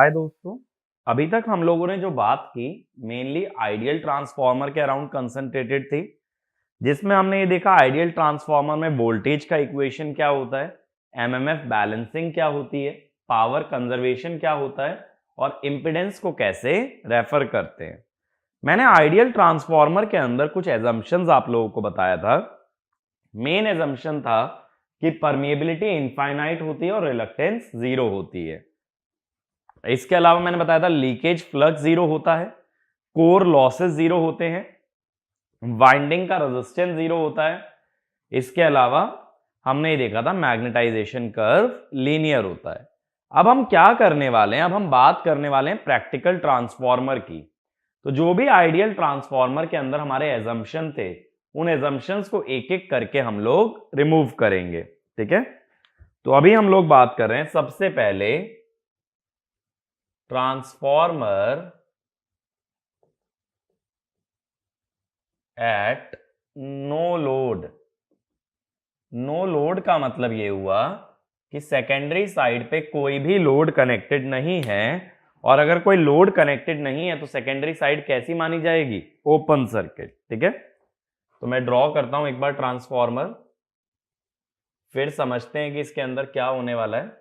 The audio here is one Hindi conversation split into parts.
हाय दोस्तों, अभी तक हम लोगों ने जो बात की मेनली आइडियल ट्रांसफार्मर के अराउंड कंसंट्रेटेड थी, जिसमें हमने ये देखा आइडियल ट्रांसफार्मर में वोल्टेज का इक्वेशन क्या होता है, एमएमएफ बैलेंसिंग क्या होती है, पावर कंजर्वेशन क्या होता है और इंपिडेंस को कैसे रेफर करते हैं। मैंने आइडियल ट्रांसफार्मर के अंदर कुछ एजम्पशंस आप लोगों को बताया था। मेन एजम्पशन था कि परमिएबिलिटी इनफाइनाइट होती है और रिलक्टेंस जीरो होती है। इसके अलावा मैंने बताया था लीकेज फ्लक्स जीरो होता है, कोर लॉसेस जीरो होते हैं, वाइंडिंग का रेजिस्टेंस जीरो होता है। इसके अलावा हमने ये देखा था मैग्नेटाइजेशन कर्व लीनियर होता है। अब हम क्या करने वाले हैं, अब हम बात करने वाले हैं प्रैक्टिकल ट्रांसफार्मर की। तो जो भी आइडियल ट्रांसफार्मर के अंदर हमारे एजम्पशन थे, उन एजम्पशंस को एक एक करके हम लोग रिमूव करेंगे। ठीक है, तो अभी हम लोग बात कर रहे हैं सबसे पहले transformer at no load. No load का मतलब ये हुआ कि सेकेंडरी साइड पे कोई भी लोड कनेक्टेड नहीं है, और अगर कोई लोड कनेक्टेड नहीं है तो सेकेंडरी साइड कैसी मानी जाएगी, ओपन सर्किट। ठीक है, तो मैं ड्रॉ करता हूं एक बार ट्रांसफार्मर, फिर समझते हैं कि इसके अंदर क्या होने वाला है।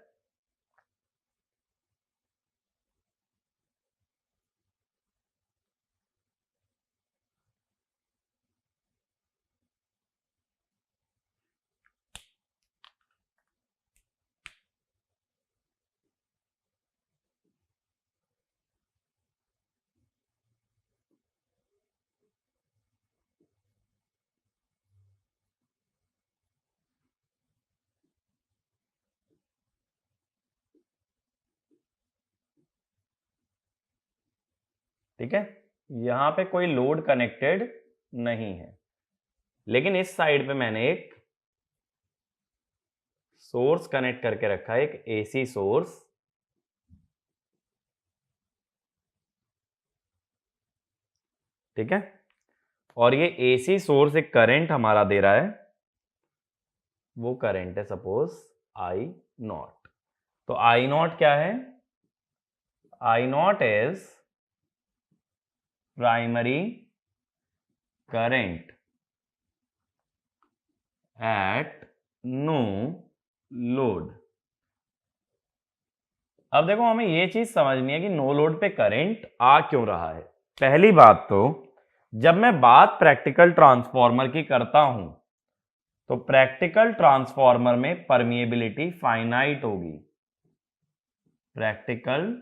ठीक है, यहां पे कोई लोड कनेक्टेड नहीं है, लेकिन इस साइड पे मैंने एक सोर्स कनेक्ट करके रखा है, एक एसी सोर्स। ठीक है, और ये एसी सोर्स एक करंट हमारा दे रहा है, वो करंट है सपोज आई नॉट। तो आई नॉट क्या है, I nought is primary current at no load. अब देखो, हमें ये चीज समझनी है कि नो लोड पे करंट आ क्यों रहा है। पहली बात तो, जब मैं बात प्रैक्टिकल ट्रांसफार्मर की करता हूं, तो प्रैक्टिकल ट्रांसफार्मर में परमिएबिलिटी फाइनाइट होगी। Practical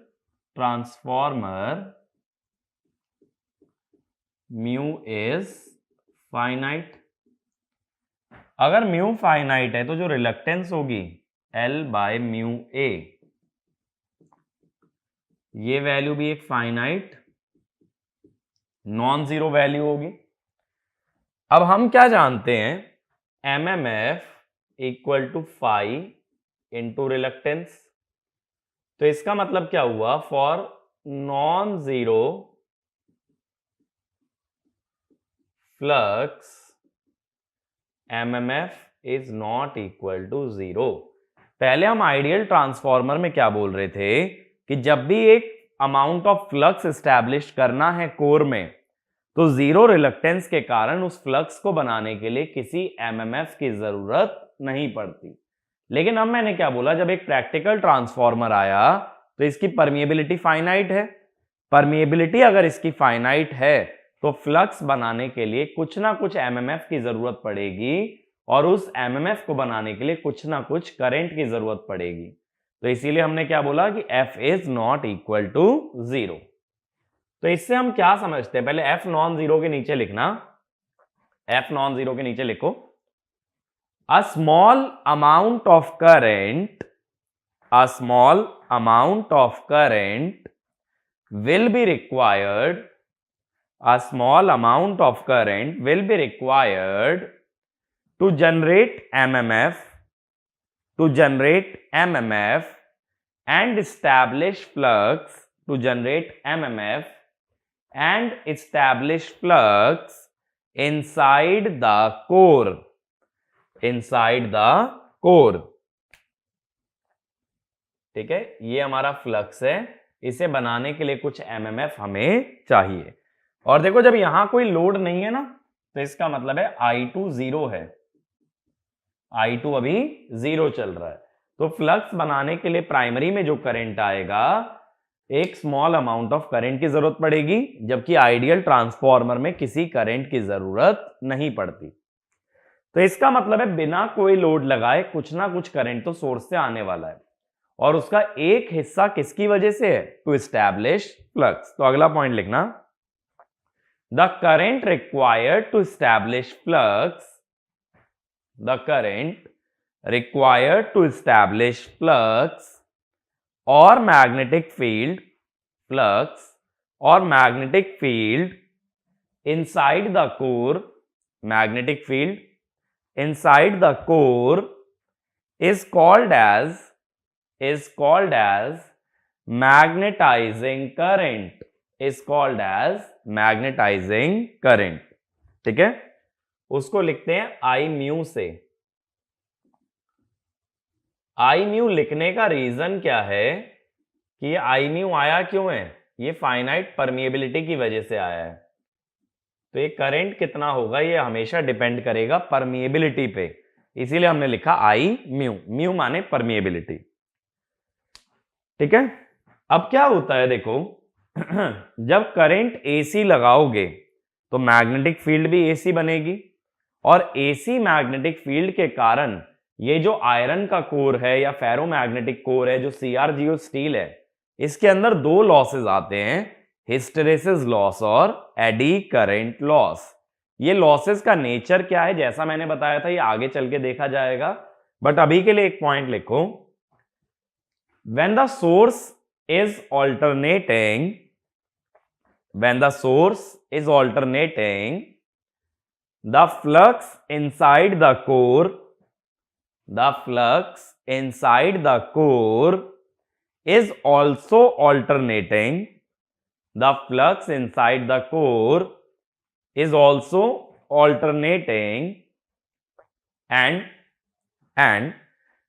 transformer mu is finite. अगर म्यू फाइनाइट है तो जो रिलक्टेंस होगी एल बाय म्यू ए, ये वैल्यू भी एक फाइनाइट नॉन जीरो वैल्यू होगी। अब हम क्या जानते हैं, MMF equal to phi into reluctance. तो इसका मतलब क्या हुआ, for non zero flux MMF is not equal to zero. पहले हम आइडियल ट्रांसफार्मर में क्या बोल रहे थे कि जब भी एक अमाउंट ऑफ फ्लक्स एस्टैब्लिश करना है कोर में, तो जीरो रिलक्टेंस के कारण उस फ्लक्स को बनाने के लिए किसी एमएमएफ की जरूरत नहीं पड़ती। लेकिन अब मैंने क्या बोला, जब एक प्रैक्टिकल ट्रांसफार्मर आया तो इसकी परमिएबिलिटी फाइनाइट है। परमिएबिलिटी अगर इसकी फाइनाइट है तो फ्लक्स बनाने के लिए कुछ ना कुछ एमएमएफ की जरूरत पड़ेगी, और उस एमएमएफ को बनाने के लिए कुछ ना कुछ करंट की जरूरत पड़ेगी। तो इसीलिए हमने क्या बोला कि F is not equal to zero. तो इससे हम क्या समझते हैं, पहले एफ नॉन जीरो के नीचे लिखना, एफ नॉन जीरो के नीचे लिखो, a small amount of current, a small amount of current will be required, a small amount of current will be required to generate MMF, to generate MMF and establish flux, to generate MMF and establish flux inside the core, inside the core। ठीक है, ये हमारा फ्लक्स है इसे बनाने के लिए कुछ एमएमएफ हमें चाहिए। और देखो जब यहां कोई लोड नहीं है ना, तो इसका मतलब है I2 जीरो है, I2 अभी जीरो चल रहा है। तो फ्लक्स बनाने के लिए प्राइमरी में जो करंट आएगा, एक स्मॉल अमाउंट ऑफ करंट की जरूरत पड़ेगी, जबकि आइडियल ट्रांसफॉर्मर में किसी करंट की जरूरत नहीं पड़ती। तो इसका मतलब है बिना कोई लोड लगाए कुछ ना कुछ करंट तो सोर्स से आने वाला है, और उसका एक हिस्सा किसकी वजह से है, टू एस्टैब्लिश फ्लक्स। तो अगला पॉइंट लिखना, the current required to establish flux, the current required to establish flux or magnetic field inside the core, magnetic field inside the core is called as magnetizing current, is called as magnetizing current। ठीक है, उसको लिखते हैं आई म्यू से। आई म्यू लिखने का रीजन क्या है कि ये आई म्यू आया क्यों है, ये फाइनाइट परमिएबिलिटी की वजह से आया है। तो ये करंट कितना होगा ये हमेशा डिपेंड करेगा परमिएबिलिटी पे, इसीलिए हमने लिखा आई म्यू, म्यू माने परमिएबिलिटी। ठीक है, अब क्या होता है देखो, जब करंट एसी लगाओगे तो मैग्नेटिक फील्ड भी एसी बनेगी, और एसी मैग्नेटिक फील्ड के कारण ये जो आयरन का कोर है या फेरोमैग्नेटिक कोर है, जो सीआरजीओ स्टील है, इसके अंदर दो लॉसेस आते हैं, हिस्टेरेसिस लॉस और एडी करंट लॉस। ये लॉसेस का नेचर क्या है जैसा मैंने बताया था, ये आगे चल के देखा जाएगा, बट अभी के लिए एक पॉइंट लिखो, when the source is alternating, the flux inside the core is also alternating, the flux inside the core is also alternating, and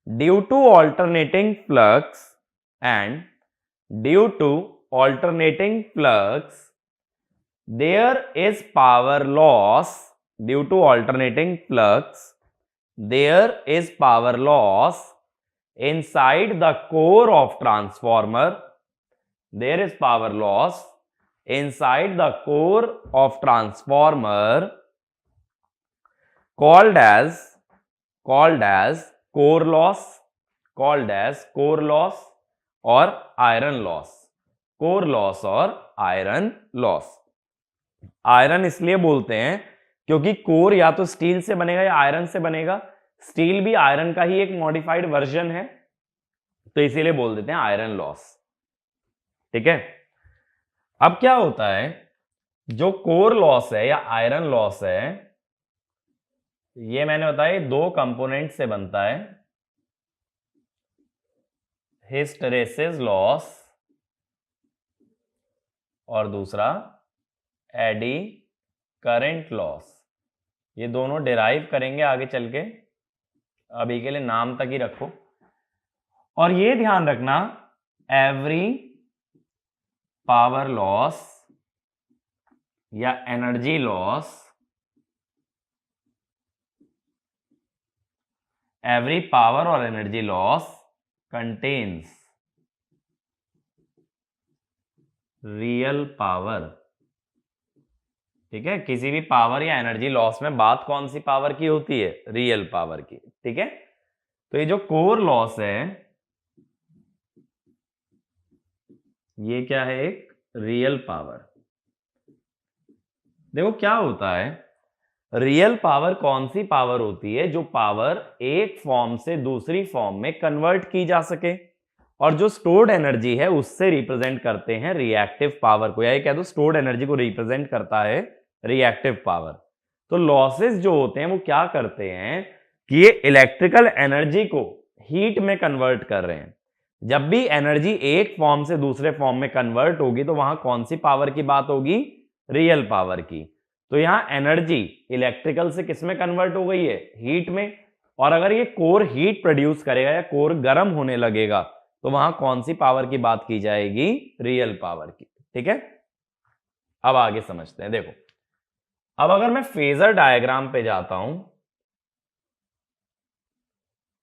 due to alternating flux, there is power loss, due to alternating flux there is power loss inside the core of transformer, there is power loss inside the core of transformer called as core loss और आयरन लॉस, कोर लॉस और आयरन लॉस। आयरन इसलिए बोलते हैं क्योंकि कोर या तो स्टील से बनेगा या आयरन से बनेगा, स्टील भी आयरन का ही एक मॉडिफाइड वर्जन है, तो इसीलिए बोल देते हैं आयरन लॉस। ठीक है, अब क्या होता है, जो कोर लॉस है या आयरन लॉस है, ये मैंने बताया दो कंपोनेंट से बनता है, हिस्टेरेसिस लॉस और दूसरा एडी करंट लॉस। ये दोनों डिराइव करेंगे आगे चल के, अभी के लिए नाम तक ही रखो। और ये ध्यान रखना, एवरी पावर लॉस या एनर्जी लॉस, एवरी पावर और energy loss contains real power. ठीक है, किसी भी पावर या एनर्जी लॉस में बात कौन सी पावर की होती है, रियल पावर की। ठीक है, तो ये जो कोर लॉस है ये क्या है, एक रियल पावर। देखो क्या होता है, रियल पावर कौन सी पावर होती है, जो पावर एक फॉर्म से दूसरी फॉर्म में कन्वर्ट की जा सके, और जो स्टोर्ड एनर्जी है उससे रिप्रेजेंट करते हैं रिएक्टिव पावर को, या ये कह दो स्टोर्ड एनर्जी को रिप्रेजेंट करता है रिएक्टिव पावर। तो लॉसेस जो होते हैं वो क्या करते हैं कि ये इलेक्ट्रिकल एनर्जी को हीट में कन्वर्ट कर रहे हैं। जब भी एनर्जी एक फॉर्म से दूसरे फॉर्म में कन्वर्ट होगी तो वहां कौन सी पावर की बात होगी, रियल पावर की। तो यहां एनर्जी इलेक्ट्रिकल से किस में कन्वर्ट हो गई है, हीट में। और अगर ये कोर हीट प्रोड्यूस करेगा या कोर गर्म होने लगेगा तो वहां कौन सी पावर की बात की जाएगी? रियल पावर की। ठीक है, अब आगे समझते हैं। देखो, अब अगर मैं फेजर डायग्राम पे जाता हूं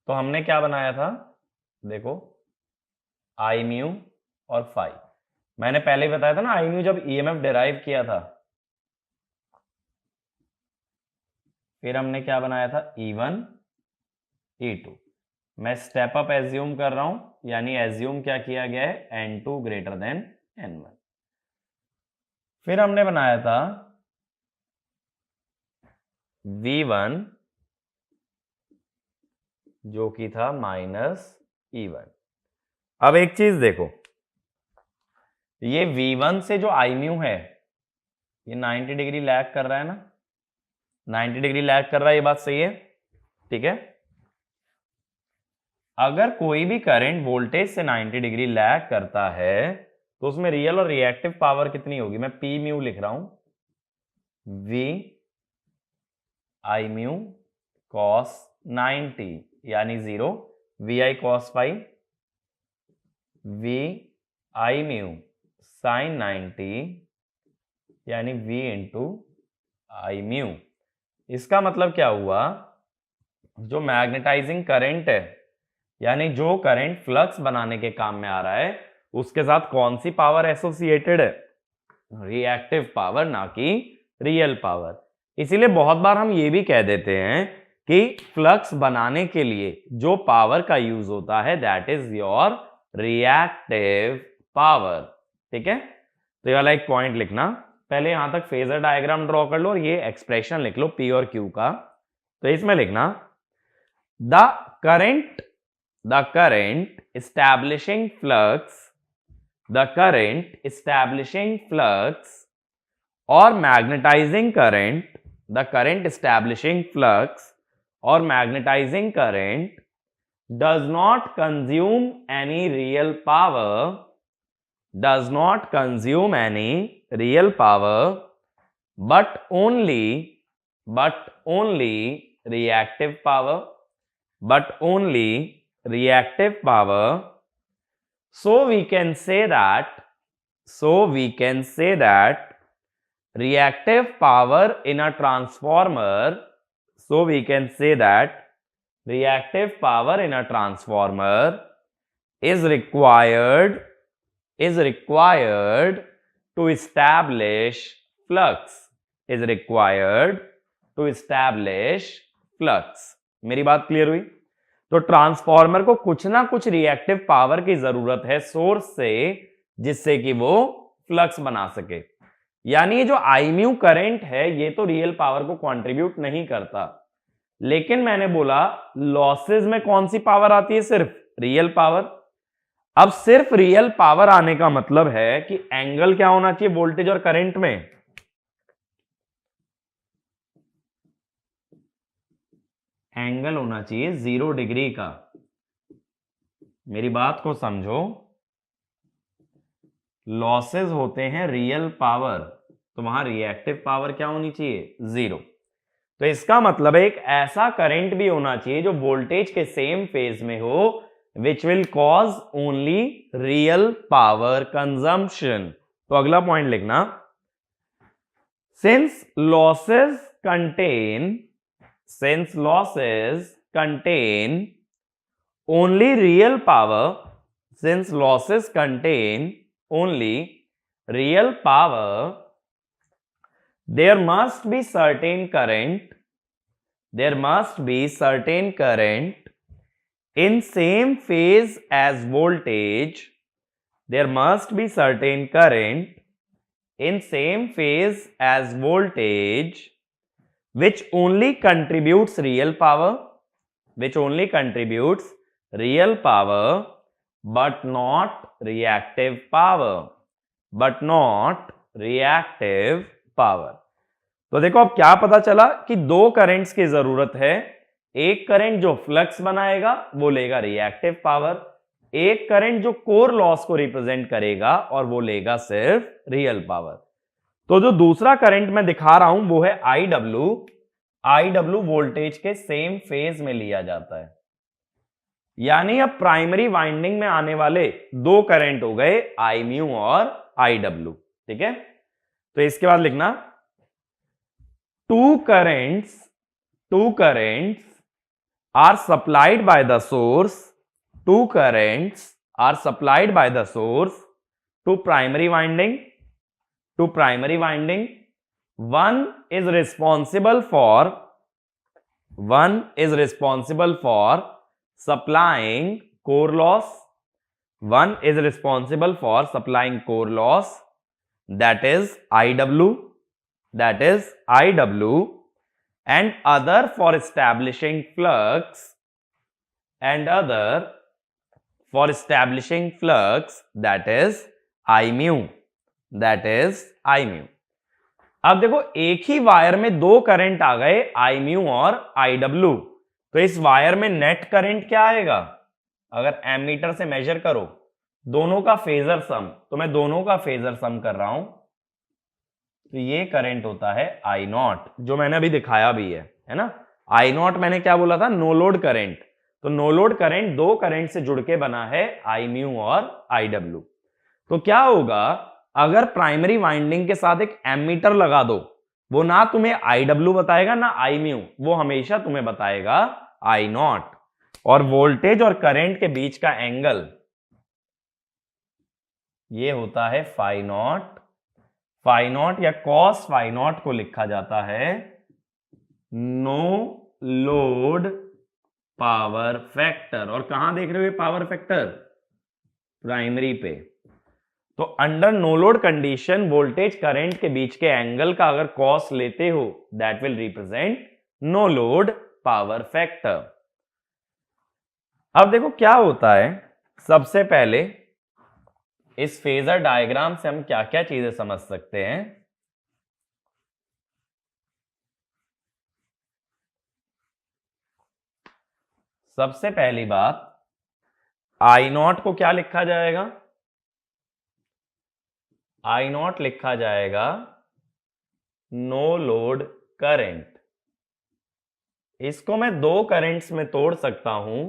तो हमने क्या बनाया था? देखो, आई म्यू और फाई। मैंने पहले ही बताया था ना, आई म्यू जब ईएमएफ डिराइव किया था, फिर हमने क्या बनाया था? E1 E2। मैं स्टेप अप एज्यूम कर रहा हूं, यानी एज्यूम क्या किया गया है? N2 greater than N1। फिर हमने बनाया था V1 जो कि था -E1। अब एक चीज देखो, ये V1 से जो आई म्यू है ये 90 डिग्री लैग कर रहा है ना, 90 डिग्री लैग कर रहा है, ये बात सही है? ठीक है, अगर कोई भी करंट वोल्टेज से 90 डिग्री लैग करता है तो उसमें रियल और रिएक्टिव पावर कितनी होगी? मैं पी म्यू लिख रहा हूं, V आई म्यू cos 90 यानी 0, VI cos फाई, V आई म्यू sin 90 यानी V इंटू आई म्यू। इसका मतलब क्या हुआ? जो मैग्नेटाइजिंग करंट है, यानी जो करंट फ्लक्स बनाने के काम में आ रहा है, उसके साथ कौन सी पावर एसोसिएटेड है? रिएक्टिव पावर, ना कि रियल पावर। इसीलिए बहुत बार हम ये भी कह देते हैं कि फ्लक्स बनाने के लिए जो पावर का यूज होता है that is your reactive power. ठीक है, तो ये वाला एक पॉइंट लिखना। पहले यहां तक फेजर डायग्राम ड्रॉ कर लो और ये एक्सप्रेशन लिख लो P और Q का। तो इसमें लिखना the current establishing flux or magnetizing current, the current establishing flux or magnetizing current does not consume any real power, but only reactive power, so we can say that reactive power in a transformer is required to establish flux। मेरी बात क्लियर हुई? तो ट्रांसफॉर्मर को कुछ ना कुछ रिएक्टिव पावर की जरूरत है सोर्स से, जिससे कि वो फ्लक्स बना सके। यानी ये जो आई म्यू करंट है ये तो रियल पावर को कंट्रीब्यूट नहीं करता, लेकिन मैंने बोला लॉसेस में कौन सी पावर आती है? सिर्फ रियल पावर। अब सिर्फ रियल पावर आने का मतलब है कि एंगल क्या होना चाहिए वोल्टेज और करंट में? एंगल होना चाहिए 0 डिग्री का। मेरी बात को समझो, लॉसेस होते हैं रियल पावर, तो वहां रिएक्टिव पावर क्या होनी चाहिए? 0। तो इसका मतलब एक ऐसा करंट भी होना चाहिए जो वोल्टेज के सेम फेज में हो, which will cause only real power consumption. तो अगला पॉइंट लिखना, since losses contain only real power, there must be certain current in same phase as voltage, which only contributes real power, but not reactive power। तो देखो अब क्या पता चला कि दो करंट्स की जरूरत है। एक करंट जो फ्लक्स बनाएगा वो लेगा रिएक्टिव पावर, एक करंट जो कोर लॉस को रिप्रेजेंट करेगा और वो लेगा सिर्फ रियल पावर। तो जो दूसरा करंट मैं दिखा रहा हूं वो है IW वोल्टेज के सेम फेज में लिया जाता है। यानी अब प्राइमरी वाइंडिंग में आने वाले दो करंट हो गए आई म्यू और आई डब्ल्यू। ठीक है, तो इसके बाद लिखना two currents are supplied by the source, two currents are supplied by the source to primary winding. One is responsible for supplying core loss. One is responsible for supplying core loss, that is IW, and other for establishing flux, that is I mu. अब देखो एक ही वायर में दो करंट आ गए आई म्यू और आई डब्ल्यू, तो इस वायर में नेट करंट क्या आएगा? अगर एमीटर से मेजर करो दोनों का फेजर सम, तो मैं दोनों का फेजर सम कर रहा हूं, तो ये करंट होता है आई नॉट, जो मैंने अभी दिखाया भी है ना। आई नॉट मैंने क्या बोला था? No load current. तो नो लोड करंट दो करंट से जुड़ के बना है आई म्यू और आई डब्ल्यू। तो क्या होगा अगर प्राइमरी वाइंडिंग के साथ एक एमीटर लगा दो, वो ना तुम्हें आई डब्ल्यू बताएगा ना आई म्यू, वो हमेशा तुम्हें बताएगा आई नॉट। और वोल्टेज और करंट के बीच का एंगल ये होता है फाई नॉट या कॉस फाई नॉट को लिखा जाता है नो लोड पावर फैक्टर। और कहां देख रहे हो ये पावर फैक्टर? प्राइमरी पे। तो under no load condition voltage current के बीच के एंगल का अगर कॉस लेते हो that will represent no load power factor. अब देखो क्या होता है, सबसे पहले इस फेजर डायग्राम से हम क्या क्या चीजें समझ सकते हैं। सबसे पहली बात, आई नॉट को क्या लिखा जाएगा? आई नॉट लिखा जाएगा नो लोड करंट। इसको मैं दो करंट्स में तोड़ सकता हूं,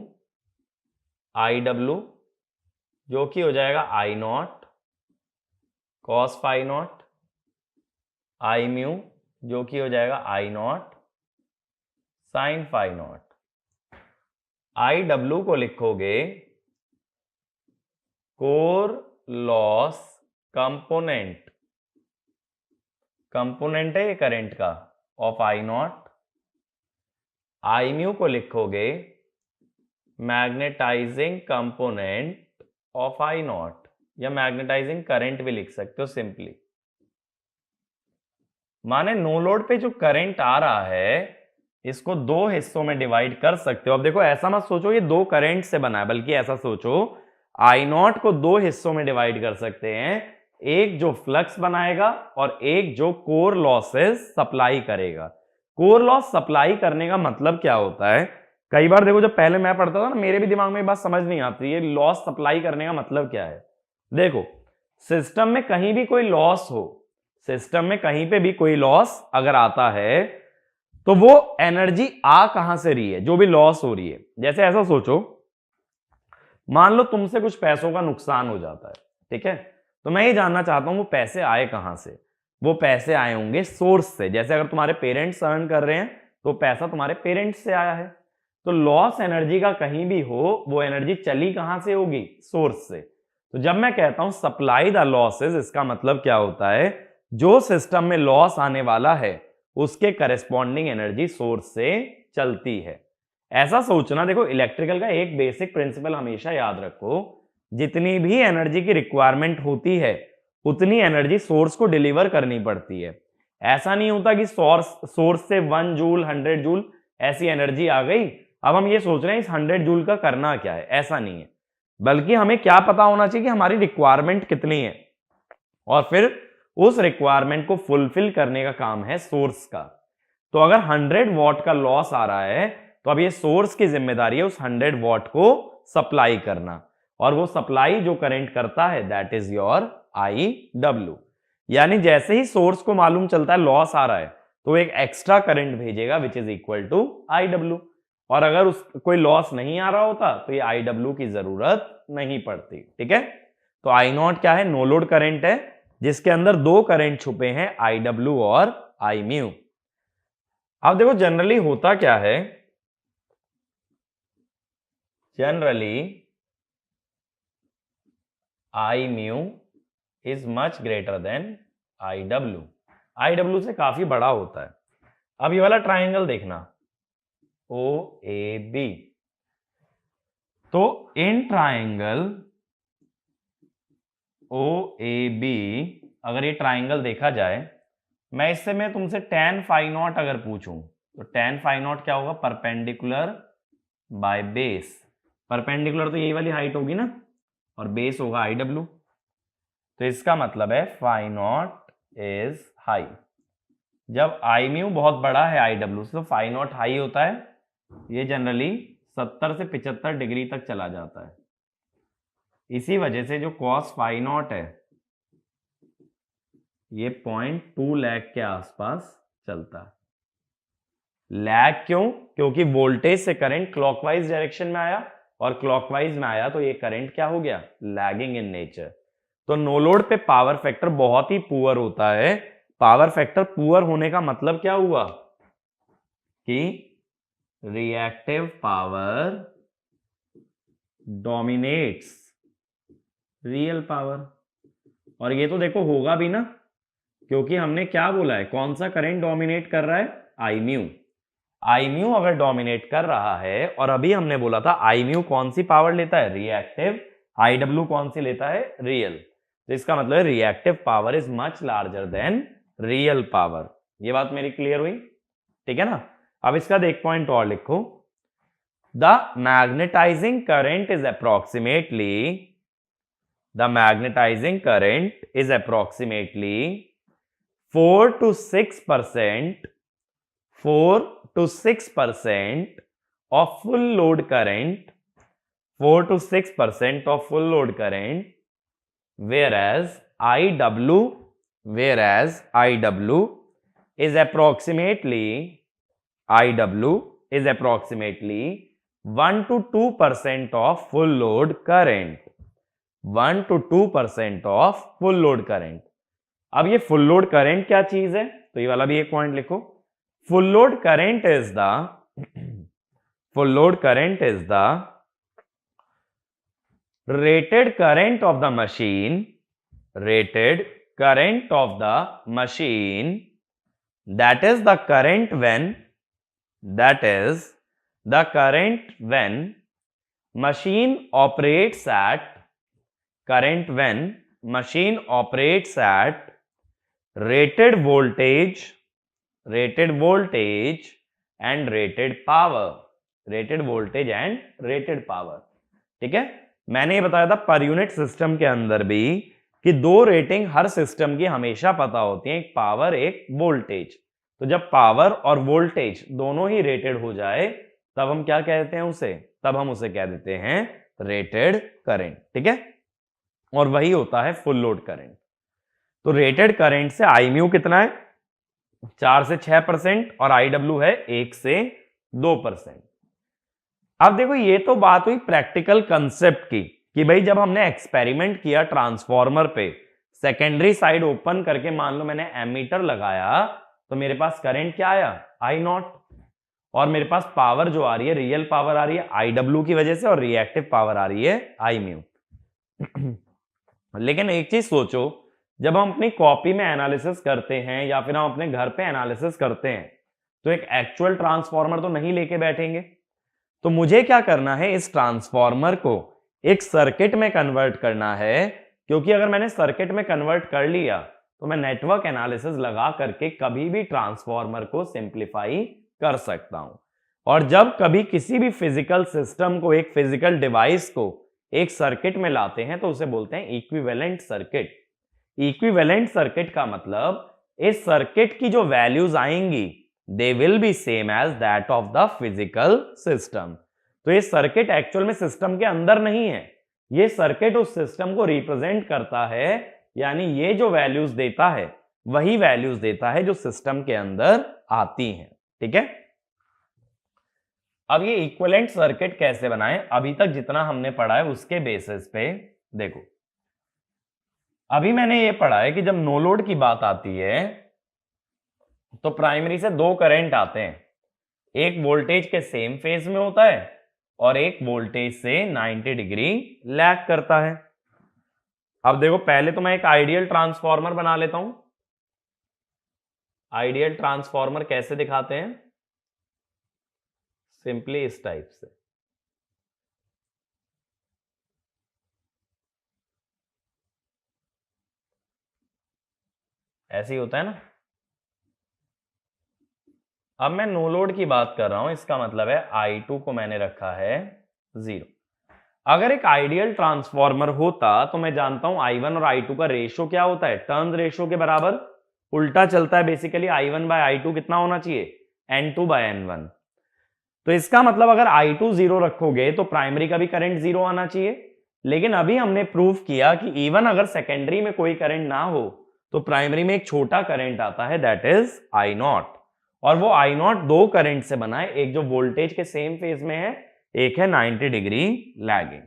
आई डब्ल्यू जो कि हो जाएगा I not cos phi nought, I mu जो कि हो जाएगा I nought sine phi nought. I W को लिखोगे कोर लॉस कंपोनेंट है ये करंट का of I nought. I mu को लिखोगे magnetising component of I nought, या मैग्नेटाइजिंग करंट भी लिख सकते हो सिंपली। माने नो लोड पे जो करंट आ रहा है इसको दो हिस्सों में डिवाइड कर सकते हो। अब देखो ऐसा मत सोचो ये दो करंट से बना है, बल्कि ऐसा सोचो आई नॉट को दो हिस्सों में डिवाइड कर सकते हैं, एक जो फ्लक्स बनाएगा और एक जो कोर लॉसेस सप्लाई करेगा। कोर लॉस सप्लाई करने का मतलब क्या होता है? कई बार देखो जब पहले मैं पढ़ता था ना, मेरे भी दिमाग में ये बात समझ नहीं आती है लॉस सप्लाई करने का मतलब क्या है। देखो सिस्टम में कहीं भी कोई लॉस हो, सिस्टम में कहीं पे भी कोई लॉस अगर आता है तो वो एनर्जी आ कहां से रही है? जो भी लॉस हो रही है। जैसे ऐसा सोचो, मान लो तुमसे कुछ पैसों का नुकसान हो जाता है, ठीक है, तो मैं ये जानना चाहता हूं वो पैसे आए कहां से? वो पैसे आए होंगे सोर्स से। जैसे अगर तुम्हारे पेरेंट्स अर्न कर रहे हैं तो पैसा तुम्हारे पेरेंट्स से आया है। तो लॉस एनर्जी का कहीं भी हो, वो एनर्जी चली कहां से होगी? सोर्स से। तो जब मैं कहता हूं सप्लाई द लॉसेस, इसका मतलब क्या होता है? जो सिस्टम में लॉस आने वाला है उसके करस्पॉन्डिंग एनर्जी सोर्स से चलती है। ऐसा सोचना, देखो इलेक्ट्रिकल का एक बेसिक प्रिंसिपल हमेशा याद रखो, जितनी भी एनर्जी की रिक्वायरमेंट होती है उतनी एनर्जी सोर्स को डिलीवर करनी पड़ती है। ऐसा नहीं होता कि सोर्स से 1 जूल 100 जूल ऐसी एनर्जी आ गई, अब हम ये सोच रहे हैं इस 100 जूल का करना क्या है। ऐसा नहीं है, बल्कि हमें क्या पता होना चाहिए कि हमारी रिक्वायरमेंट कितनी है, और फिर उस रिक्वायरमेंट को फुलफिल करने का काम है सोर्स का। तो अगर 100 वॉट का लॉस आ रहा है तो अब ये सोर्स की जिम्मेदारी है उस 100 वॉट को सप्लाई करना, और वो सप्लाई जो करंट करता है that is your I W. यानी जैसे ही सोर्स को मालूम चलता है लॉस आ रहा है तो एक एक्स्ट्रा करंट भेजेगा which is equal to I W. और अगर उस कोई लॉस नहीं आ रहा होता तो ये IW की जरूरत नहीं पड़ती। ठीक है, तो I नॉट क्या है, नो लोड करंट है जिसके अंदर दो करंट छुपे हैं, IW और I म्यू। अब देखो जनरली होता क्या है, generally I mu is much greater than IW, IW से काफी बड़ा होता है। अब ये वाला ट्राइंगल देखना OAB, तो इन ट्राइंगल OAB अगर ये ट्राइंगल देखा जाए, मैं तुमसे tan फाई नॉट अगर पूछूं तो tan फाई नॉट क्या होगा, परपेंडिकुलर बाय बेस। परपेंडिकुलर तो यही वाली हाइट होगी ना, और बेस होगा IW, तो इसका मतलब है फाई नॉट इज हाई। जब I म्यू बहुत बड़ा है IW से तो फाई नॉट हाई होता है, ये जनरली 70 से 75 डिग्री तक चला जाता है। इसी वजह से जो कॉस फाई नॉट है ये 0.2 लैग के आसपास चलता है। लैग क्यों, क्योंकि वोल्टेज से करंट क्लॉकवाइज डायरेक्शन में आया, और क्लॉकवाइज में आया तो ये करंट क्या हो गया, लैगिंग इन नेचर। तो नो लोड पे पावर फैक्टर बहुत ही पुअर होता है। पावर फैक्टर पुअर होने का मतलब क्या हुआ कि reactive power dominates real power. और ये तो देखो होगा भी ना, क्योंकि हमने क्या बोला है, कौन सा करंट डोमिनेट कर रहा है, I म्यू। I म्यू अगर डोमिनेट कर रहा है, और अभी हमने बोला था I म्यू कौन सी पावर लेता है, रिएक्टिव, IW कौन सी लेता है, रियल। तो इसका मतलब है reactive power is much larger than real power. ये बात मेरी क्लियर हुई, ठीक है ना। अब इसका एक पॉइंट और लिखो, the magnetizing current is approximately, the magnetizing current is approximately 4 to 6% of full load current, 4 to 6% of full load current, whereas IW is approximately 1 to 2% of full load current, 1 to 2% of full load current. अब ये फुल लोड करंट क्या चीज है, तो ये वाला भी एक पॉइंट लिखो, full load current is the rated current of the machine, that is the current when machine operates at rated voltage and rated power, ठीक है। मैंने ये बताया था पर यूनिट सिस्टम के अंदर भी कि दो रेटिंग हर सिस्टम की हमेशा पता होती है, एक पावर एक वोल्टेज। तो जब पावर और वोल्टेज दोनों ही रेटेड हो जाए तब हम क्या कहते हैं उसे, तब हम उसे कह देते हैं रेटेड करंट, ठीक है। और वही होता है फुल लोड करंट। तो रेटेड करंट से I म्यू कितना है, 4 से 6% और IW है 1 से 2%। अब देखो ये तो बात हुई प्रैक्टिकल कंसेप्ट की, कि भाई जब हमने एक्सपेरिमेंट किया ट्रांसफॉर्मर पे, सेकेंडरी साइड ओपन करके मान लो मैंने एमीटर लगाया, तो मेरे पास करंट क्या आया, I नॉट, और मेरे पास पावर जो आ रही है, रियल पावर आ रही है IW की वजह से, और रिएक्टिव पावर आ रही है I म्यू। लेकिन एक चीज सोचो, जब हम अपनी कॉपी में एनालिसिस करते हैं या फिर हम अपने घर पे एनालिसिस करते हैं, तो एक एक्चुअल ट्रांसफॉर्मर तो नहीं लेके बैठेंगे। तो मुझे क्या करना है, इस ट्रांसफॉर्मर को एक सर्किट में कन्वर्ट करना है, क्योंकि अगर मैंने सर्किट में कन्वर्ट कर लिया तो मैं नेटवर्क एनालिसिस लगा करके कभी भी ट्रांसफॉर्मर को सिंप्लीफाई कर सकता हूं। और जब कभी किसी भी फिजिकल सिस्टम को, एक फिजिकल डिवाइस को एक सर्किट में लाते हैं तो उसे बोलते हैं इक्विवेलेंट सर्किट। इक्विवेलेंट सर्किट का मतलब इस सर्किट की जो वैल्यूज आएंगी they will be same as that of the physical system. तो ये सर्किट एक्चुअल में सिस्टम के अंदर नहीं है, ये सर्किट उस सिस्टम को रिप्रेजेंट करता है, यानी ये जो वैल्यूज देता है वही वैल्यूज देता है जो सिस्टम के अंदर आती हैं, ठीक है। अब ये इक्विवेलेंट सर्किट कैसे बनाएं, अभी तक जितना हमने पढ़ा है उसके बेसिस पे देखो। अभी मैंने ये पढ़ा है कि जब नो लोड की बात आती है तो प्राइमरी से दो करंट आते हैं, एक वोल्टेज के सेम फेज में होता है और एक वोल्टेज से 90 डिग्री लैग करता है। अब देखो पहले तो मैं एक आइडियल ट्रांसफार्मर बना लेता हूं। आइडियल ट्रांसफार्मर कैसे दिखाते हैं, सिंपली इस टाइप से। ऐसे ही होता है ना। अब मैं नो लोड की बात कर रहा हूं, इसका मतलब है I2 को मैंने रखा है 0। अगर एक आइडियल ट्रांसफार्मर होता तो मैं जानता हूं I1 और I2 का रेशो क्या होता है, टर्न्स रेशो के बराबर उल्टा चलता है बेसिकली। I1 बाय I2 कितना होना चाहिए, N2 बाय N1। तो इसका मतलब अगर I2 0 रखोगे तो प्राइमरी का भी करंट 0 आना चाहिए। लेकिन अभी हमने प्रूफ किया कि इवन अगर सेकेंडरी में कोई करंट ना हो तो प्राइमरी में एक छोटा करंट आता है, दैट इज I0। और वो I0 दो करंट से बना है, एक जो वोल्टेज के सेम फेज में है, एक है 90 डिग्री लैगिंग।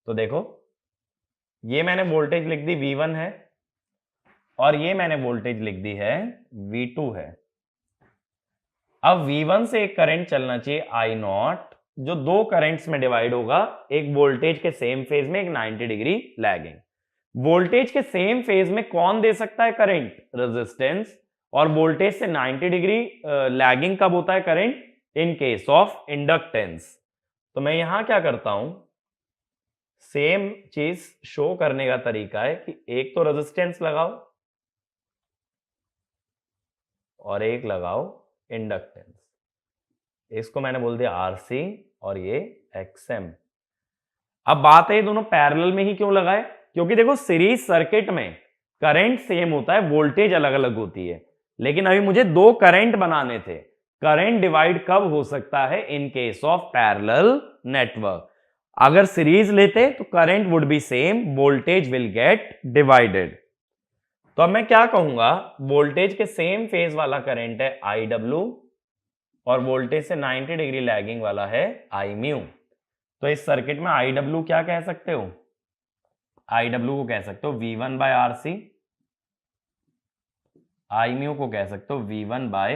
तो देखो ये मैंने वोल्टेज लिख दी V1 है और ये मैंने वोल्टेज लिख दी है V2 है। अब V1 से एक करंट चलना चाहिए I0 जो दो करंट्स में डिवाइड होगा, एक वोल्टेज के सेम फेज में, एक 90 डिग्री लैगिंग। वोल्टेज के सेम फेज में कौन दे सकता है करंट, रेजिस्टेंस। और वोल्टेज से 90 डिग्री लैगिंग कब होता है current, in case of inductance. तो मैं यहां क्या करता हूं, सेम चीज शो करने का तरीका है कि एक तो रेजिस्टेंस लगाओ और एक लगाओ इंडक्टेंस। इसको मैंने बोल दिया आरसी और ये एक्सएम। अब बात है ये दोनों पैरेलल में ही क्यों लगाए, क्योंकि देखो सीरीज सर्किट में करंट सेम होता है, वोल्टेज अलग अलग होती है। लेकिन अभी मुझे दो करंट बनाने थे। करंट डिवाइड कब हो सकता है, in case of parallel network. अगर सीरीज लेते तो current would be same, voltage will get divided. तो अब मैं क्या कहूंगा, वोल्टेज के सेम फेज वाला करंट है IW और वोल्टेज से 90 डिग्री लैगिंग वाला है I म्यू। तो इस सर्किट में IW क्या कह सकते हो, IW को कह सकते हो V1 bye RC, I mu को कह सकते हो V1 बाय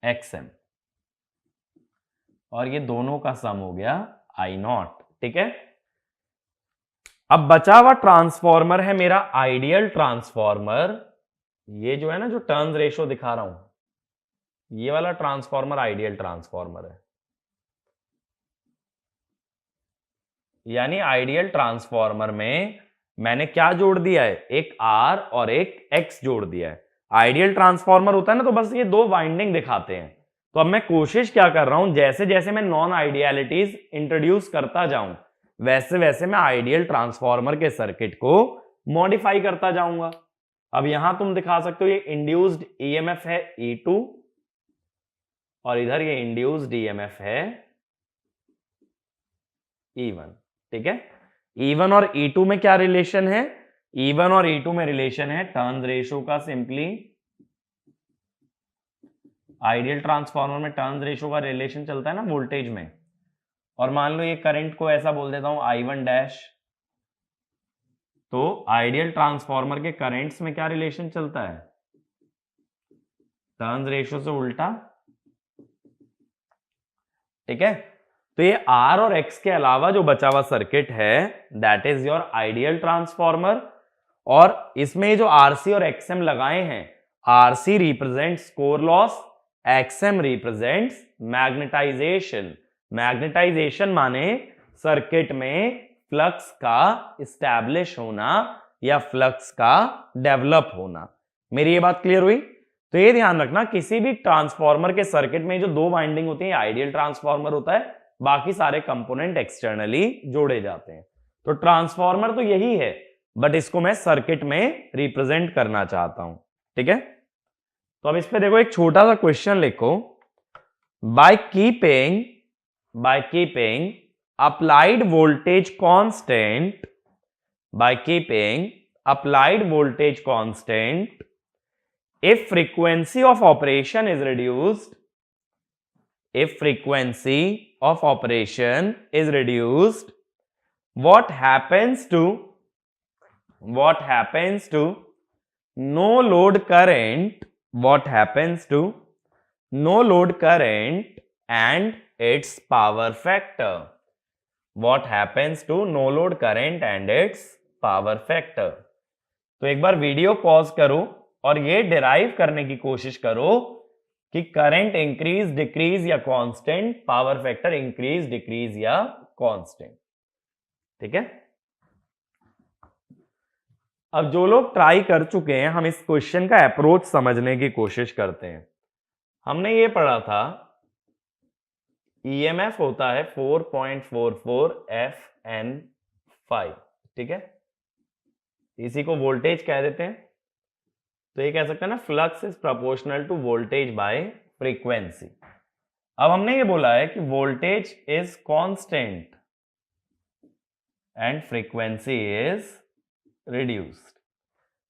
XM, और ये दोनों का सम हो गया I0। ठीक है। अब बचा हुआ ट्रांसफॉर्मर है मेरा आइडियल ट्रांसफॉर्मर। ये जो है ना, जो टर्न्स रेशो दिखा रहा हूं, ये वाला ट्रांसफॉर्मर आइडियल ट्रांसफॉर्मर है। यानी आइडियल ट्रांसफॉर्मर में मैंने क्या जोड़ दिया है, एक R और एक X जोड़ दिया है। आइडियल ट्रांसफॉर्मर होता है ना तो बस ये दो वाइंडिंग दिखाते हैं। तो अब मैं कोशिश क्या कर रहा हूं, जैसे जैसे मैं नॉन आइडियलिटीज इंट्रोड्यूस करता जाऊं वैसे वैसे मैं आइडियल ट्रांसफॉर्मर के सर्किट को मॉडिफाई करता जाऊंगा। अब यहां तुम दिखा सकते हो ये इंड्यूस्ड EMF है E2 और इधर ये इंड्यूस्ड EMF है E1। ठीक है। E1 और E2 में क्या रिलेशन है, E1 और E2 में रिलेशन है टर्न्स रेशो का। सिंपली आइडियल ट्रांसफॉर्मर में टर्न्स रेशो का रिलेशन चलता है ना वोल्टेज में। और मान लो ये करंट को ऐसा बोल देता हूं I1 डैश, तो आइडियल ट्रांसफॉर्मर के करंट्स में क्या रिलेशन चलता है, टर्न्स रेशो से उल्टा। ठीक है। तो ये R और X के अलावा जो बचा हुआ सर्किट है that is your ideal transformer. और इसमें जो RC और XM लगाए हैं, RC represents core loss, XM represents magnetization. Magnetization माने सर्किट में फ्लक्स का इस्टेब्लिश होना या फ्लक्स का डेवलप होना। मेरी ये बात क्लियर हुई। तो ये ध्यान रखना, किसी भी ट्रांसफॉर्मर के सर्किट में जो दो वाइंडिंग होती है आइडियल ट्रांसफॉर्मर होता है, बाकी सारे कंपोनेंट एक्सटर्नली जोड़े जाते हैं। तो ट्रांसफॉर्मर तो यही है, बट इसको मैं सर्किट में रिप्रेजेंट करना चाहता हूं। ठीक है। तो अब इस पे देखो एक छोटा सा क्वेश्चन लिखो, by keeping applied voltage constant, by keeping applied voltage constant, if frequency of operation is reduced, if frequency of operation is reduced, what happens to no load current, what happens to no load current and its power factor, what happens to no load current and its power factor। तो एक बार वीडियो पॉज करो और ये डिराइव करने की कोशिश करो कि करंट इंक्रीज डिक्रीज या constant, power factor increase decrease या कांस्टेंट। ठीक है, अब जो लोग ट्राई कर चुके हैं हम इस क्वेश्चन का अप्रोच समझने की कोशिश करते हैं। हमने ये पढ़ा था ईएमएफ होता है 4.44 FN5, ठीक है, इसी को वोल्टेज कह देते हैं। तो ये कह सकते हैं ना, flux is proportional to voltage by frequency. अब हमने ये बोला है कि voltage is constant and frequency is reduced.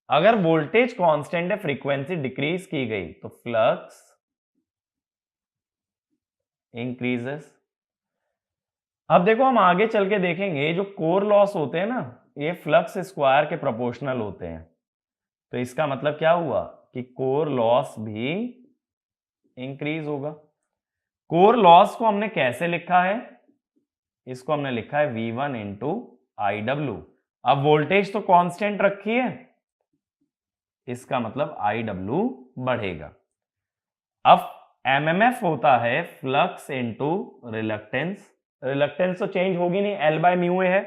अगर वोल्टेज कांस्टेंट है, फ्रीक्वेंसी डिक्रीज की गई तो फ्लक्स इंक्रीजेस। अब देखो हम आगे चल के देखेंगे जो कोर लॉस होते हैं ना, ये फ्लक्स स्क्वायर के प्रोपोर्शनल होते हैं। तो इसका मतलब क्या हुआ कि कोर लॉस भी इंक्रीज होगा। कोर लॉस को हमने कैसे लिखा है, इसको हमने लिखा है V1 इंटू IW। अब वोल्टेज तो कांस्टेंट रखी है, इसका मतलब IW बढ़ेगा। अब MMF होता है फ्लक्स इंटू रिलक्टेंस। रिलक्टेंस तो चेंज होगी नहीं, L बाय म्यू है,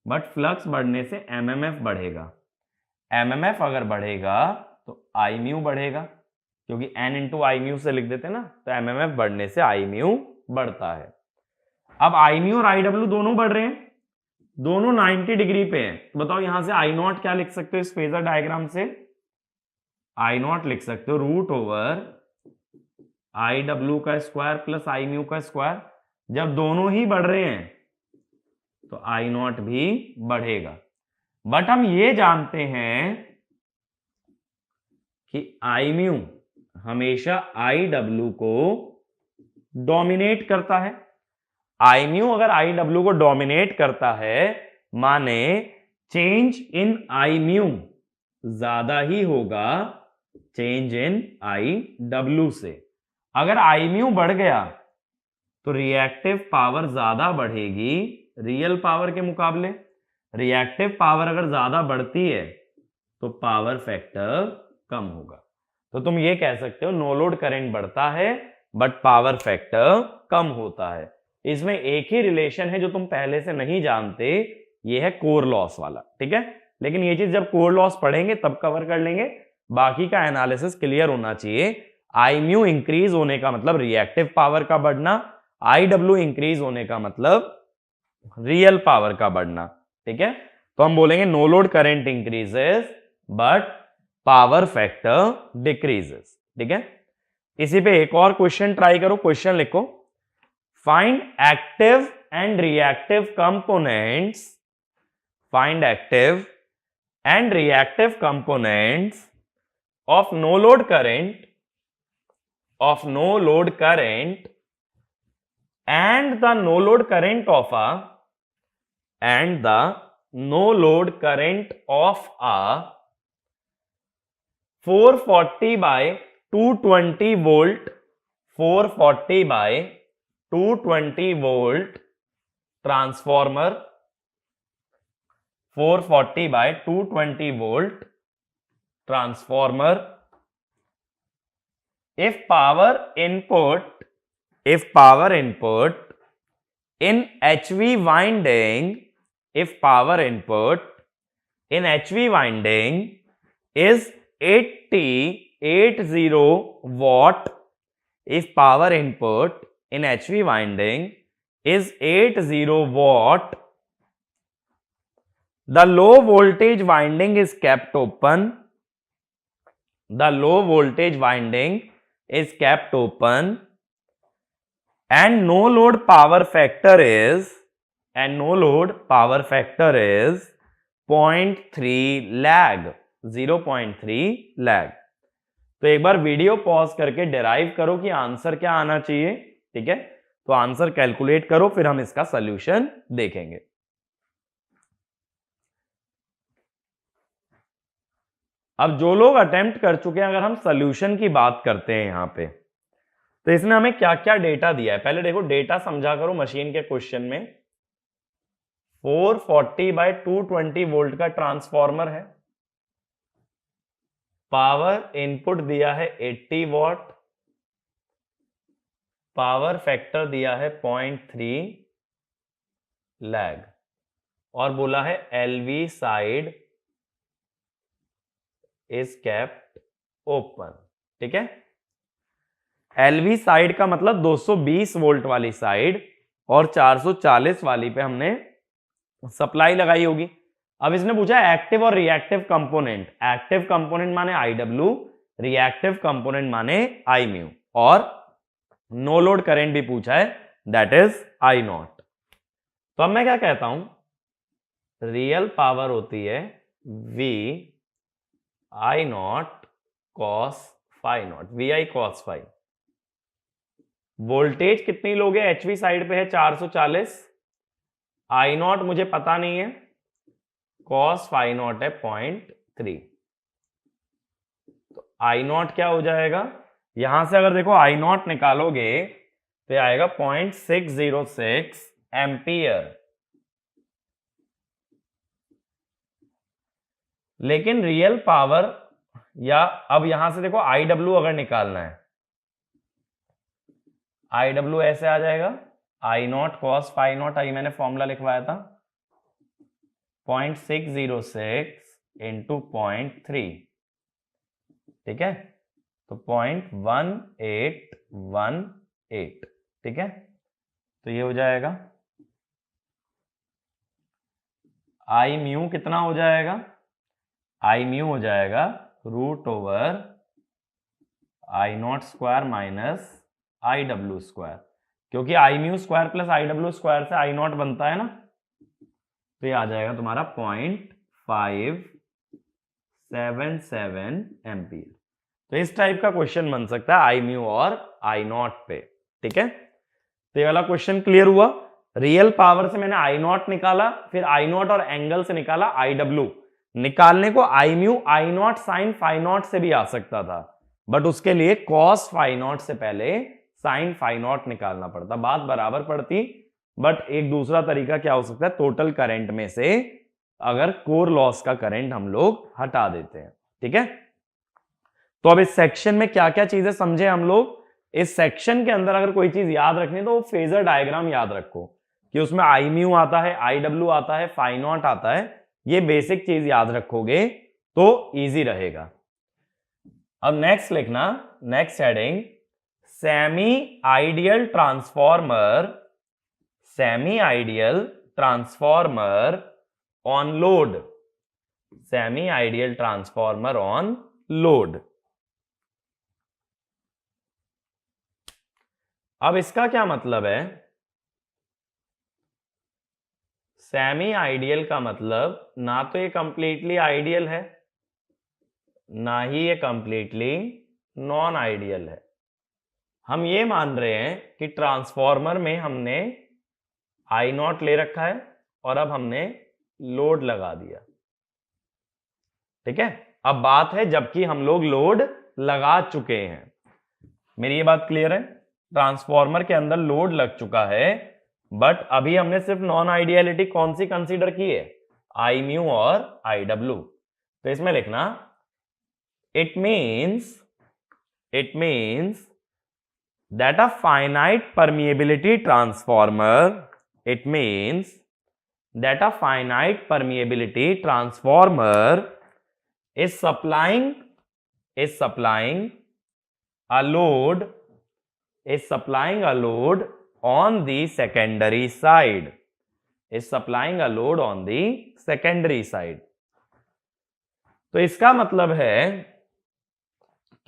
बट फ्लक्स बढ़ने से MMF बढ़ेगा। MMF अगर बढ़ेगा तो I म्यू बढ़ेगा, क्योंकि N इंटू I म्यू से लिख देते ना, तो MMF बढ़ने से I म्यू बढ़ता है। अब I म्यू और IW दोनों बढ़ रहे हैं, दोनों 90 डिग्री पे हैं। तो बताओ यहां से I नॉट क्या लिख सकते हो इस फेजर डायग्राम से? I नॉट लिख सकते हो रूट ओवर IW का स्क्वायर प्लस I म्यू का स्क्वायर। जब दोनों ही बढ़ रहे हैं तो I नॉट भी बढ़ेगा। बट हम ये जानते हैं कि I म्यू हमेशा IW को डोमिनेट करता है। I म्यू अगर IW को डोमिनेट करता है, माने चेंज इन I म्यू ज्यादा ही होगा चेंज इन IW से। अगर I म्यू बढ़ गया तो रिएक्टिव पावर ज्यादा बढ़ेगी रियल पावर के मुकाबले। रिएक्टिव पावर अगर ज्यादा बढ़ती है तो पावर फैक्टर कम होगा। तो तुम ये कह सकते हो नो लोड करंट बढ़ता है बट पावर फैक्टर कम होता है। इसमें एक ही रिलेशन है जो तुम पहले से नहीं जानते, ये है कोर लॉस वाला। ठीक है, लेकिन ये चीज जब कोर लॉस पढ़ेंगे तब कवर कर लेंगे। बाकी का एनालिसिस क्लियर होना चाहिए। आई म्यू इंक्रीज होने का मतलब रिएक्टिव पावर का बढ़ना, IW इंक्रीज होने का मतलब रियल पावर का बढ़ना। ठीक है, तो हम बोलेंगे no load current increases but power factor decreases. ठीक है, इसी पे एक और क्वेश्चन ट्राई करो। क्वेश्चन लिखो, find active and reactive components, find active and reactive components of no load current and the no load current of a 440 by 220 volt 440 by 220 volt transformer, 440 by 220 volt transformer, if power input in HV winding, if power input in HV winding is 80 watt, if power input in HV winding is 80 watt, the low voltage winding is kept open, the low voltage winding is kept open and no load power factor is 0.3 lag, 0.3 lag। तो एक बार वीडियो पॉज करके डिराइव करो कि आंसर क्या आना चाहिए, ठीक है। तो आंसर कैलकुलेट करो, फिर हम इसका सॉल्यूशन देखेंगे। अब जो लोग अटेम्प्ट कर चुके हैं, अगर हम सॉल्यूशन की बात करते हैं यहां पे, तो इसने हमें क्या क्या डेटा दिया है। पहले देखो डेटा समझा करो। मशीन के क्वेश्चन में 440/220 वोल्ट का ट्रांसफॉर्मर है, पावर इनपुट दिया है 80 वॉट, पावर फैक्टर दिया है 0.3 लैग, और बोला है LV side is kept open, ठीक है। एलवी साइड का मतलब 220 वोल्ट वाली साइड, और 440 वाली पे हमने सप्लाई लगाई होगी। अब इसने पूछा एक्टिव और रिएक्टिव कंपोनेंट। एक्टिव कंपोनेंट माने आईडब्ल्यू, रिएक्टिव कंपोनेंट माने आई म्यू, और नो लोड करंट भी पूछा है, दैट इज आई नॉट। तो अब मैं क्या कहता हूं, रियल पावर होती है V I not cos phi naught, V I cos phi. Voltage कितनी लोगे, एचवी साइड पे है 440, आई नॉट मुझे पता नहीं है, कॉस फाई नॉट है 0.3। तो आई नॉट क्या हो जाएगा, यहां से अगर देखो आई नॉट निकालोगे तो आएगा 0.606 एम्पियर। लेकिन रियल पावर, या अब यहां से देखो आई डब्ल्यू अगर निकालना है, आई डब्ल्यू ऐसे आ जाएगा, I not cos phi nought, आई मैंने फॉर्मूला लिखवाया था 0.606 इंटू 0.3, ठीक है। तो 0.1818, ठीक है। तो ये हो जाएगा आई म्यू, कितना हो जाएगा, आई म्यू हो जाएगा √over I nought square minus I W square, क्योंकि I mu square plus I W square से आई नॉट बनता है ना। तो ये आ जाएगा तुम्हारा 0.577 एम्पियर। तो इस टाइप का क्वेश्चन बन सकता है आई म्यू और आई नॉट पे, ठीक है। तो ये वाला क्वेश्चन क्लियर हुआ। रियल पावर से मैंने आई नॉट निकाला, फिर आई नॉट और एंगल से निकाला आई डब्ल्यू। निकालने को I mu I nought sine phi nought से भी आ सकता था, बट उसके लिए कॉस फाई नॉट से पहले साइन फाई नॉट निकालना पड़ता, बात बराबर पड़ती। बट एक दूसरा तरीका क्या हो सकता है, टोटल करंट में से अगर कोर लॉस का करंट हम लोग हटा देते हैं, ठीक है। तो अब इस सेक्शन में क्या क्या चीजें समझे हम लोग। इस सेक्शन के अंदर अगर कोई चीज याद रखनी तो फेजर डायग्राम याद रखो कि उसमें आई म्यू आता है, आई डब्ल्यू आता है, फाई नॉट आता है। ये बेसिक चीज याद रखोगे तो इजी रहेगा। अब नेक्स्ट लिखना, next heading, semi ideal transformer, semi ideal transformer on load, semi ideal transformer on load. अब इसका क्या मतलब है, सेमी आइडियल का मतलब ना तो ये कंप्लीटली आइडियल है, ना ही ये कंप्लीटली नॉन आइडियल है। हम ये मान रहे हैं कि ट्रांसफॉर्मर में हमने आई नॉट ले रखा है और अब हमने लोड लगा दिया, ठीक है। अब बात है जबकि हम लोग लोड लगा चुके हैं। मेरी ये बात क्लियर है, ट्रांसफॉर्मर के अंदर लोड लग चुका है, बट अभी हमने सिर्फ नॉन आइडियलिटी कौन सी कंसीडर की है, आई म्यू और आई डब्ल्यू। तो इसमें लिखना, it means that a finite permeability transformer, it means that a finite permeability transformer is supplying a load on the secondary side, तो इसका मतलब है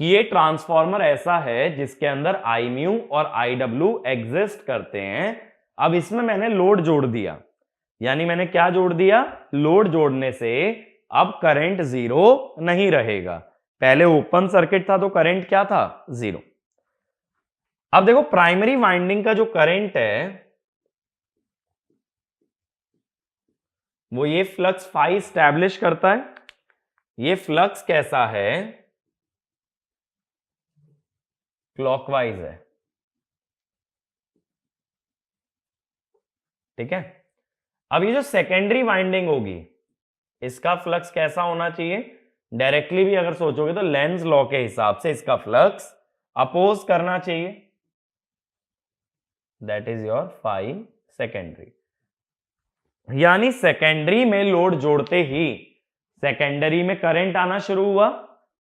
कि ये ट्रांसफॉर्मर ऐसा है जिसके अंदर आई म्यू और आई डब्ल्यू एग्जिस्ट करते हैं। अब इसमें मैंने लोड जोड़ दिया, यानी मैंने क्या जोड़ दिया, लोड जोड़ने से अब करंट जीरो नहीं रहेगा, पहले ओपन सर्किट था तो करंट क्या था, 0। अब देखो प्राइमरी वाइंडिंग का जो करंट है वो ये फ्लक्स फाई स्टैब्लिश करता है। ये फ्लक्स कैसा है, क्लॉकवाइज है, ठीक है। अब ये जो सेकेंडरी वाइंडिंग होगी इसका फ्लक्स कैसा होना चाहिए, डायरेक्टली भी अगर सोचोगे तो लेंज लॉ के हिसाब से इसका फ्लक्स अपोज करना चाहिए, that is your phi secondary. यानी सेकेंडरी में लोड जोड़ते ही सेकेंडरी में करंट आना शुरू हुआ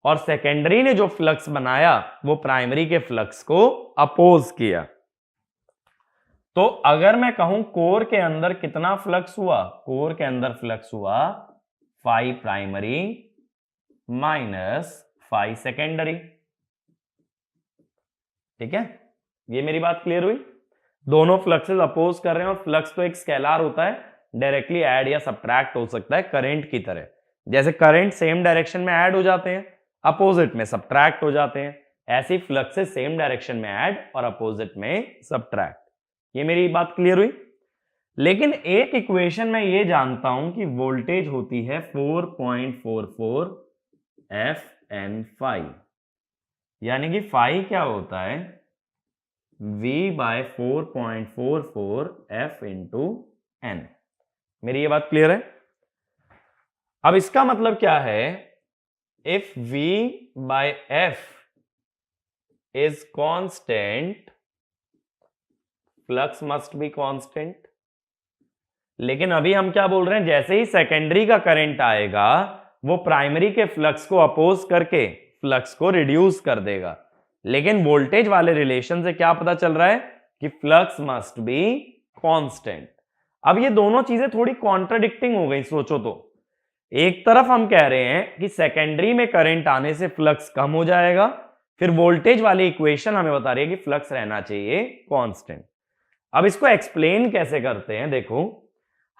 और सेकेंडरी ने जो फ्लक्स बनाया वो प्राइमरी के फ्लक्स को अपोज किया। तो अगर मैं कहूं कोर के अंदर कितना फ्लक्स हुआ, कोर के अंदर फ्लक्स हुआ phi primary minus phi secondary, ठीक है। ये मेरी बात क्लियर हुई। दोनों फ्लक्सेस अपोज कर रहे हैं और फ्लक्स तो एक स्केलर होता है, डायरेक्टली ऐड या सब्ट्रैक्ट हो सकता है करंट की तरह। जैसे करंट सेम डायरेक्शन में ऐड हो जाते हैं, अपोजिट में सब्ट्रैक्ट हो जाते हैं, ऐसी फ्लक्सेस सेम डायरेक्शन में ऐड और अपोजिट में सब्ट्रैक्ट। ये मेरी बात क्लियर हुई। लेकिन एक इक्वेशन मैं ये जानता हूं कि वोल्टेज होती है 4.44 FN फाई, यानी कि फाई क्या होता है V by 4.44 F into N। मेरी ये बात क्लियर है। अब इसका मतलब क्या है, if V by F is constant, flux must be constant. लेकिन अभी हम क्या बोल रहे हैं, जैसे ही सेकेंडरी का करंट आएगा वो प्राइमरी के फ्लक्स को अपोज करके फ्लक्स को रिड्यूस कर देगा। लेकिन वोल्टेज वाले रिलेशन से क्या पता चल रहा है कि फ्लक्स मस्ट बी कांस्टेंट। अब ये दोनों चीजें थोड़ी कॉन्ट्राडिक्टिंग हो गई, सोचो तो। एक तरफ हम कह रहे हैं कि सेकेंडरी में करंट आने से फ्लक्स कम हो जाएगा, फिर वोल्टेज वाली इक्वेशन हमें बता रही है कि फ्लक्स रहना चाहिए कांस्टेंट। अब इसको एक्सप्लेन कैसे करते हैं, देखो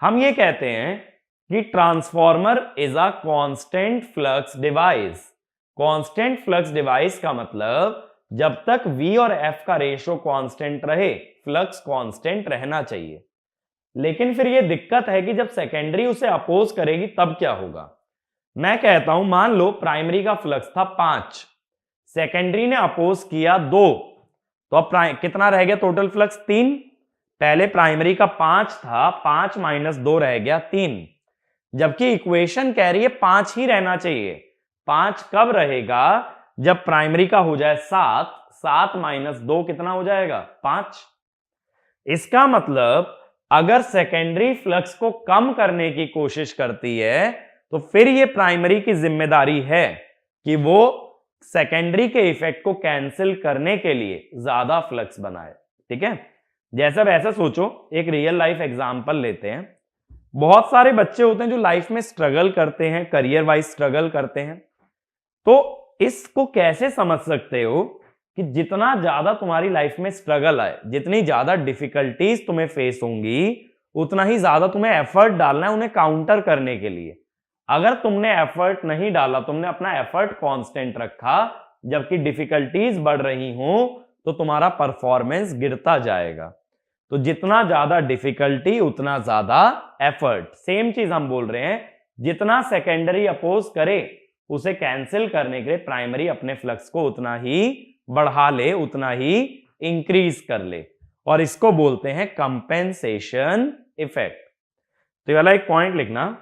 हम ये कहते हैं कि transformer is a constant flux device. Constant flux device का मतलब जब तक V और F का रेशियो कांस्टेंट रहे फ्लक्स कांस्टेंट रहना चाहिए। लेकिन फिर यह दिक्कत है कि जब सेकेंडरी उसे अपोज करेगी तब क्या होगा। मैं कहता हूं मान लो प्राइमरी का फ्लक्स था 5, सेकेंडरी ने अपोज किया 2, तो अब कितना रह गया टोटल फ्लक्स, 3। पहले प्राइमरी का 5 था, 5 माइनस 2 रह गया 3, जबकि इक्वेशन कह रही है 5 ही रहना चाहिए। 5 कब रहेगा, जब प्राइमरी का हो जाए 7, 7 माइनस 2 कितना हो जाएगा, 5। इसका मतलब अगर सेकेंडरी फ्लक्स को कम करने की कोशिश करती है तो फिर यह प्राइमरी की जिम्मेदारी है कि वो सेकेंडरी के इफेक्ट को कैंसिल करने के लिए ज्यादा फ्लक्स बनाए, ठीक है। जैसा वैसा सोचो, एक रियल लाइफ एग्जांपल लेते हैं। बहुत सारे बच्चे होते हैं जो लाइफ में स्ट्रगल करते हैं, करियर वाइज स्ट्रगल करते हैं। तो इसको कैसे समझ सकते हो कि जितना ज्यादा तुम्हारी लाइफ में स्ट्रगल आए, जितनी ज्यादा डिफिकल्टीज तुम्हें फेस होंगी, उतना ही ज्यादा तुम्हें एफर्ट डालना है उन्हें काउंटर करने के लिए। अगर तुमने एफर्ट नहीं डाला, तुमने अपना एफर्ट कांस्टेंट रखा जबकि डिफिकल्टीज बढ़ रही हो, तो तुम्हारा परफॉर्मेंस गिरता जाएगा। तो जितना ज्यादा डिफिकल्टी उतना ज्यादा एफर्ट। सेम चीज हम बोल रहे हैं, जितना सेकेंडरी अपोज करे उसे कैंसिल करने के लिए प्राइमरी अपने फ्लक्स को उतना ही बढ़ा ले, उतना ही इंक्रीज कर ले, और इसको बोलते हैं कंपेंसेशन इफेक्ट। तो ये वाला एक पॉइंट लिखना,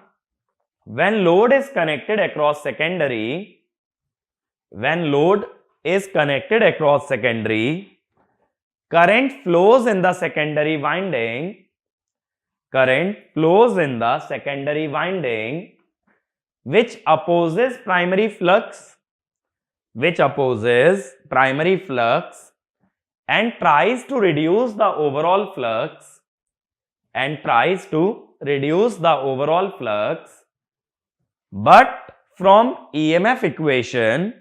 when load is connected across secondary, when load is connected across secondary, current flows in the secondary winding, current flows in the secondary winding which opposes primary flux, which opposes primary flux and tries to reduce the overall flux, and tries to reduce the overall flux, but from EMF equation,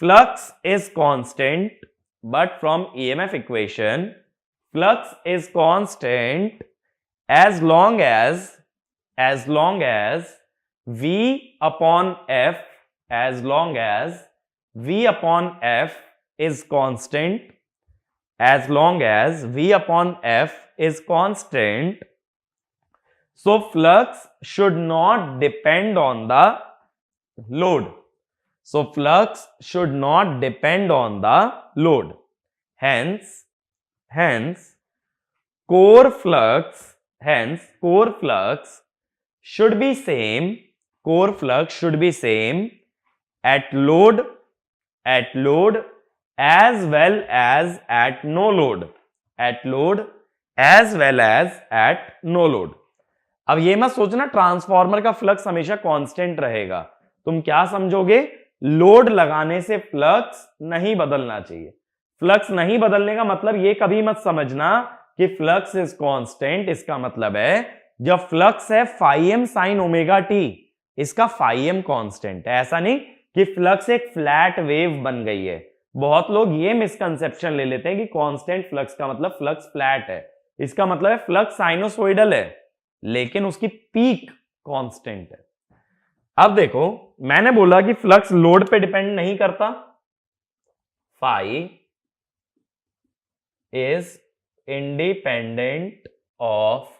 flux is constant, but from EMF equation flux is constant as long as V upon F as long as V upon F is constant, as long as V upon F is constant, so flux should not depend on the load. So flux should not depend on the load. Hence core flux should be same. Core flux should be same at load as well as at no load. At load as well as at no load. अब ये मत सोचना ट्रांसफार्मर का फ्लक्स हमेशा कांस्टेंट रहेगा. तुम क्या समझोगे? लोड लगाने से फ्लक्स नहीं बदलना चाहिए. फ्लक्स नहीं बदलने का मतलब ये कभी मत समझना कि फ्लक्स इज कांस्टेंट. इसका मतलब है जब फ्लक्स है φm sin ओमेगा t, इसका φm कांस्टेंट है. ऐसा नहीं कि फ्लक्स एक फ्लैट वेव बन गई है. बहुत लोग ये मिसकंसेप्शन ले लेते हैं कि कांस्टेंट फ्लक्स का मतलब फ्लक्स फ्लैट है. इसका मतलब है फ्लक्स साइनोसॉइडल है लेकिन उसकी पीक कांस्टेंट है. अब देखो, मैंने बोला कि फ्लक्स लोड पे डिपेंड नहीं करता. Phi is independent of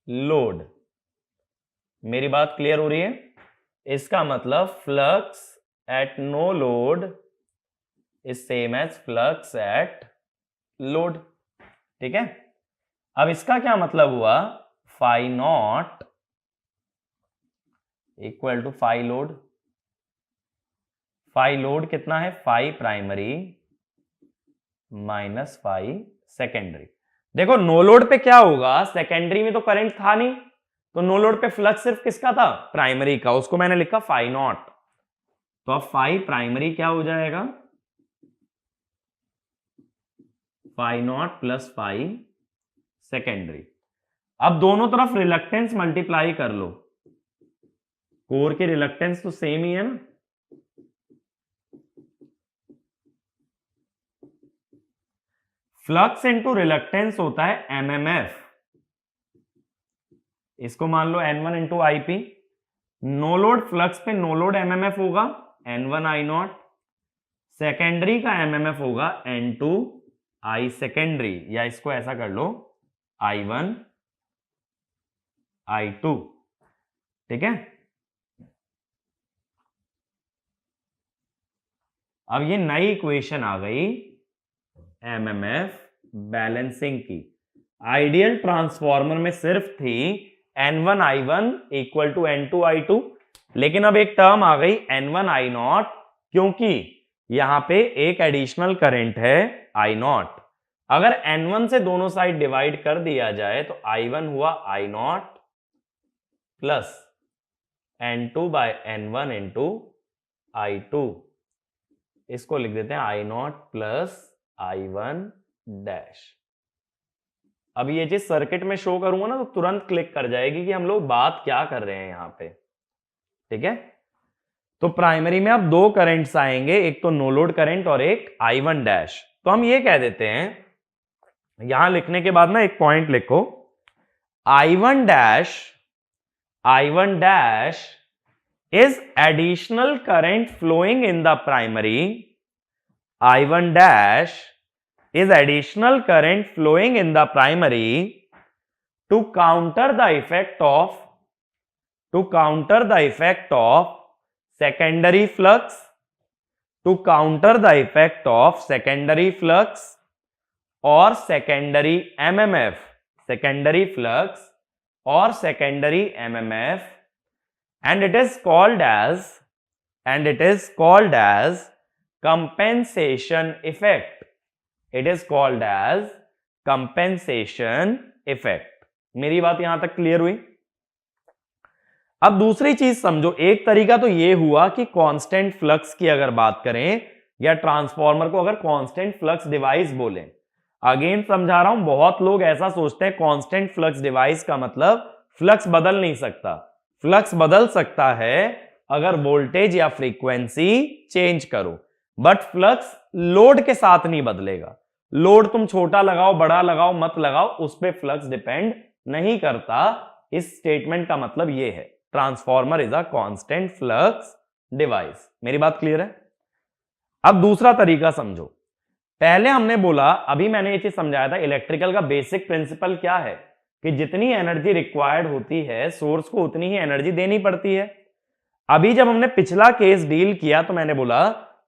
load. मेरी बात क्लियर हो रही है? इसका मतलब flux at no load is same as flux at load. ठीक है. अब इसका क्या मतलब हुआ? Phi naught equal to phi load. Phi load कितना है? Phi primary minus phi secondary. देखो नो लोड पे क्या होगा? सेकेंडरी में तो करंट था नहीं, तो नो लोड पे फ्लक्स सिर्फ किसका था? प्राइमरी का. उसको मैंने लिखा फाई नॉट. तो अब फाई प्राइमरी क्या हो जाएगा? Phi naught plus phi secondary. अब दोनों तरफ रिलक्टेंस मल्टीप्लाई कर लो. कोर की रिलक्टेंस तो सेम ही है ना. फ्लक्स इनटू रिलक्टेंस होता है एमएमएफ. इसको मान लो N1 into IP. No load flux पे नो लोड एमएमएफ होगा N1 I नॉट. सेकेंडरी का एमएमएफ होगा N2 I सेकेंडरी, या इसको ऐसा कर लो I1 I2. ठीक है. अब ये नई इक्वेशन आ गई एमएमएफ बैलेंसिंग की. आइडियल ट्रांसफार्मर में सिर्फ थी N1 I1 equal to N2 I2, लेकिन अब एक टर्म आ गई N1 I नॉट, क्योंकि यहां पे एक एडिशनल करंट है I नॉट. अगर N1 से दोनों साइड डिवाइड कर दिया जाए तो I1 हुआ I naught plus N2 by N1 into I2. इसको लिख देते हैं I naught plus I1 dash. अब ये चीज सर्किट में शो करूंगा ना तो तुरंत क्लिक कर जाएगी कि हम लोग बात क्या कर रहे हैं यहां पे. ठीक है. तो प्राइमरी में अब दो करंट्स आएंगे, एक तो नो लोड करंट और एक I1 डैश. तो हम ये कह देते हैं, यहां लिखने के बाद ना एक पॉइंट लिखो, I1 dash is additional current flowing in the primary. I1 dash is additional current flowing in the primary to counter the effect of secondary flux, to counter the effect of secondary flux or secondary MMF, secondary flux or secondary MMF, and it is called as compensation effect. It is called as compensation effect. मेरी बात यहां तक क्लियर हुई? अब दूसरी चीज समझो. एक तरीका तो ये हुआ कि कांस्टेंट फ्लक्स की अगर बात करें या ट्रांसफार्मर को अगर कांस्टेंट फ्लक्स डिवाइस बोलें. अगेन समझा रहा हूं, बहुत लोग ऐसा सोचते हैं कांस्टेंट फ्लक्स डिवाइस का मतलब फ्लक्स बदल नहीं सकता. फ्लक्स बदल सकता है अगर वोल्टेज या फ्रीक्वेंसी चेंज करो, बट फ्लक्स लोड के साथ नहीं बदलेगा. लोड तुम छोटा लगाओ बड़ा लगाओ मत लगाओ, उस पर फ्लक्स डिपेंड नहीं करता. इस स्टेटमेंट का मतलब यह है. Transformer is a constant flux device. मेरी बात क्लियर है? अब दूसरा तरीका समझो। पहले हमने बोला, अभी मैंने ये चीज समझाया था, इलेक्ट्रिकल का बेसिक प्रिंसिपल क्या है कि जितनी एनर्जी रिक्वायर्ड होती है सोर्स को उतनी ही एनर्जी देनी पड़ती है। अभी जब हमने पिछला केस डील किया तो मैंने बोला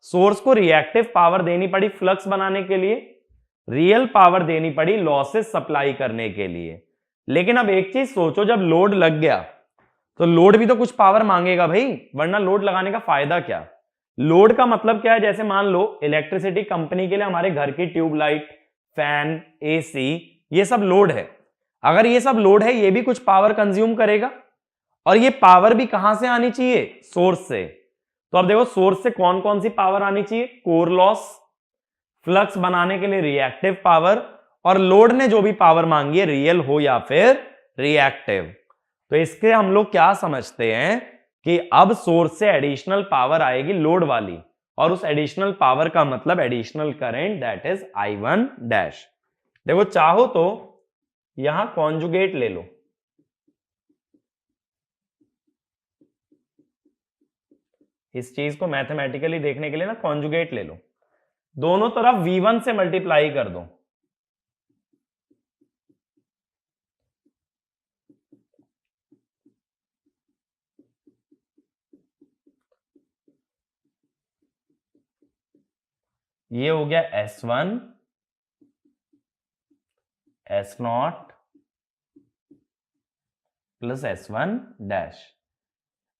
सोर्स को रिएक्टिव पावर देनी पड़ी फ्लक्स बनाने के लिए, रियल पावर देनी पड़ी लॉसेस सप्लाई करने के लिए। लेकिन अब एक चीज सोचो, जब लोड लग गया तो लोड भी तो कुछ पावर मांगेगा भाई, वरना लोड लगाने का फायदा क्या? लोड का मतलब क्या है? जैसे मान लो इलेक्ट्रिसिटी कंपनी के लिए हमारे घर की ट्यूबलाइट, फैन, एसी, ये सब लोड है। अगर ये सब लोड है, ये भी कुछ पावर कंज्यूम करेगा, और ये पावर भी कहां से आनी चाहिए? सोर्स से। तो अब देखो सोर्स से कौन कौन सी पावर आनी चाहिए? कोर लॉस, फ्लक्स बनाने के लिए रिएक्टिव पावर, और लोड ने जो भी पावर मांगी है, रियल हो या फिर रिएक्टिव। तो इसके हम लोग क्या समझते हैं कि अब सोर्स से एडिशनल पावर आएगी लोड वाली, और उस एडिशनल पावर का मतलब additional current, that is I1 dash. देखो चाहो तो यहां कॉन्जुगेट ले लो, इस चीज को मैथमेटिकली देखने के लिए ना कॉन्जुगेट ले लो, दोनों तरफ V1 से मल्टीप्लाई कर दो। ये हो गया S1 S0 plus S1 dash.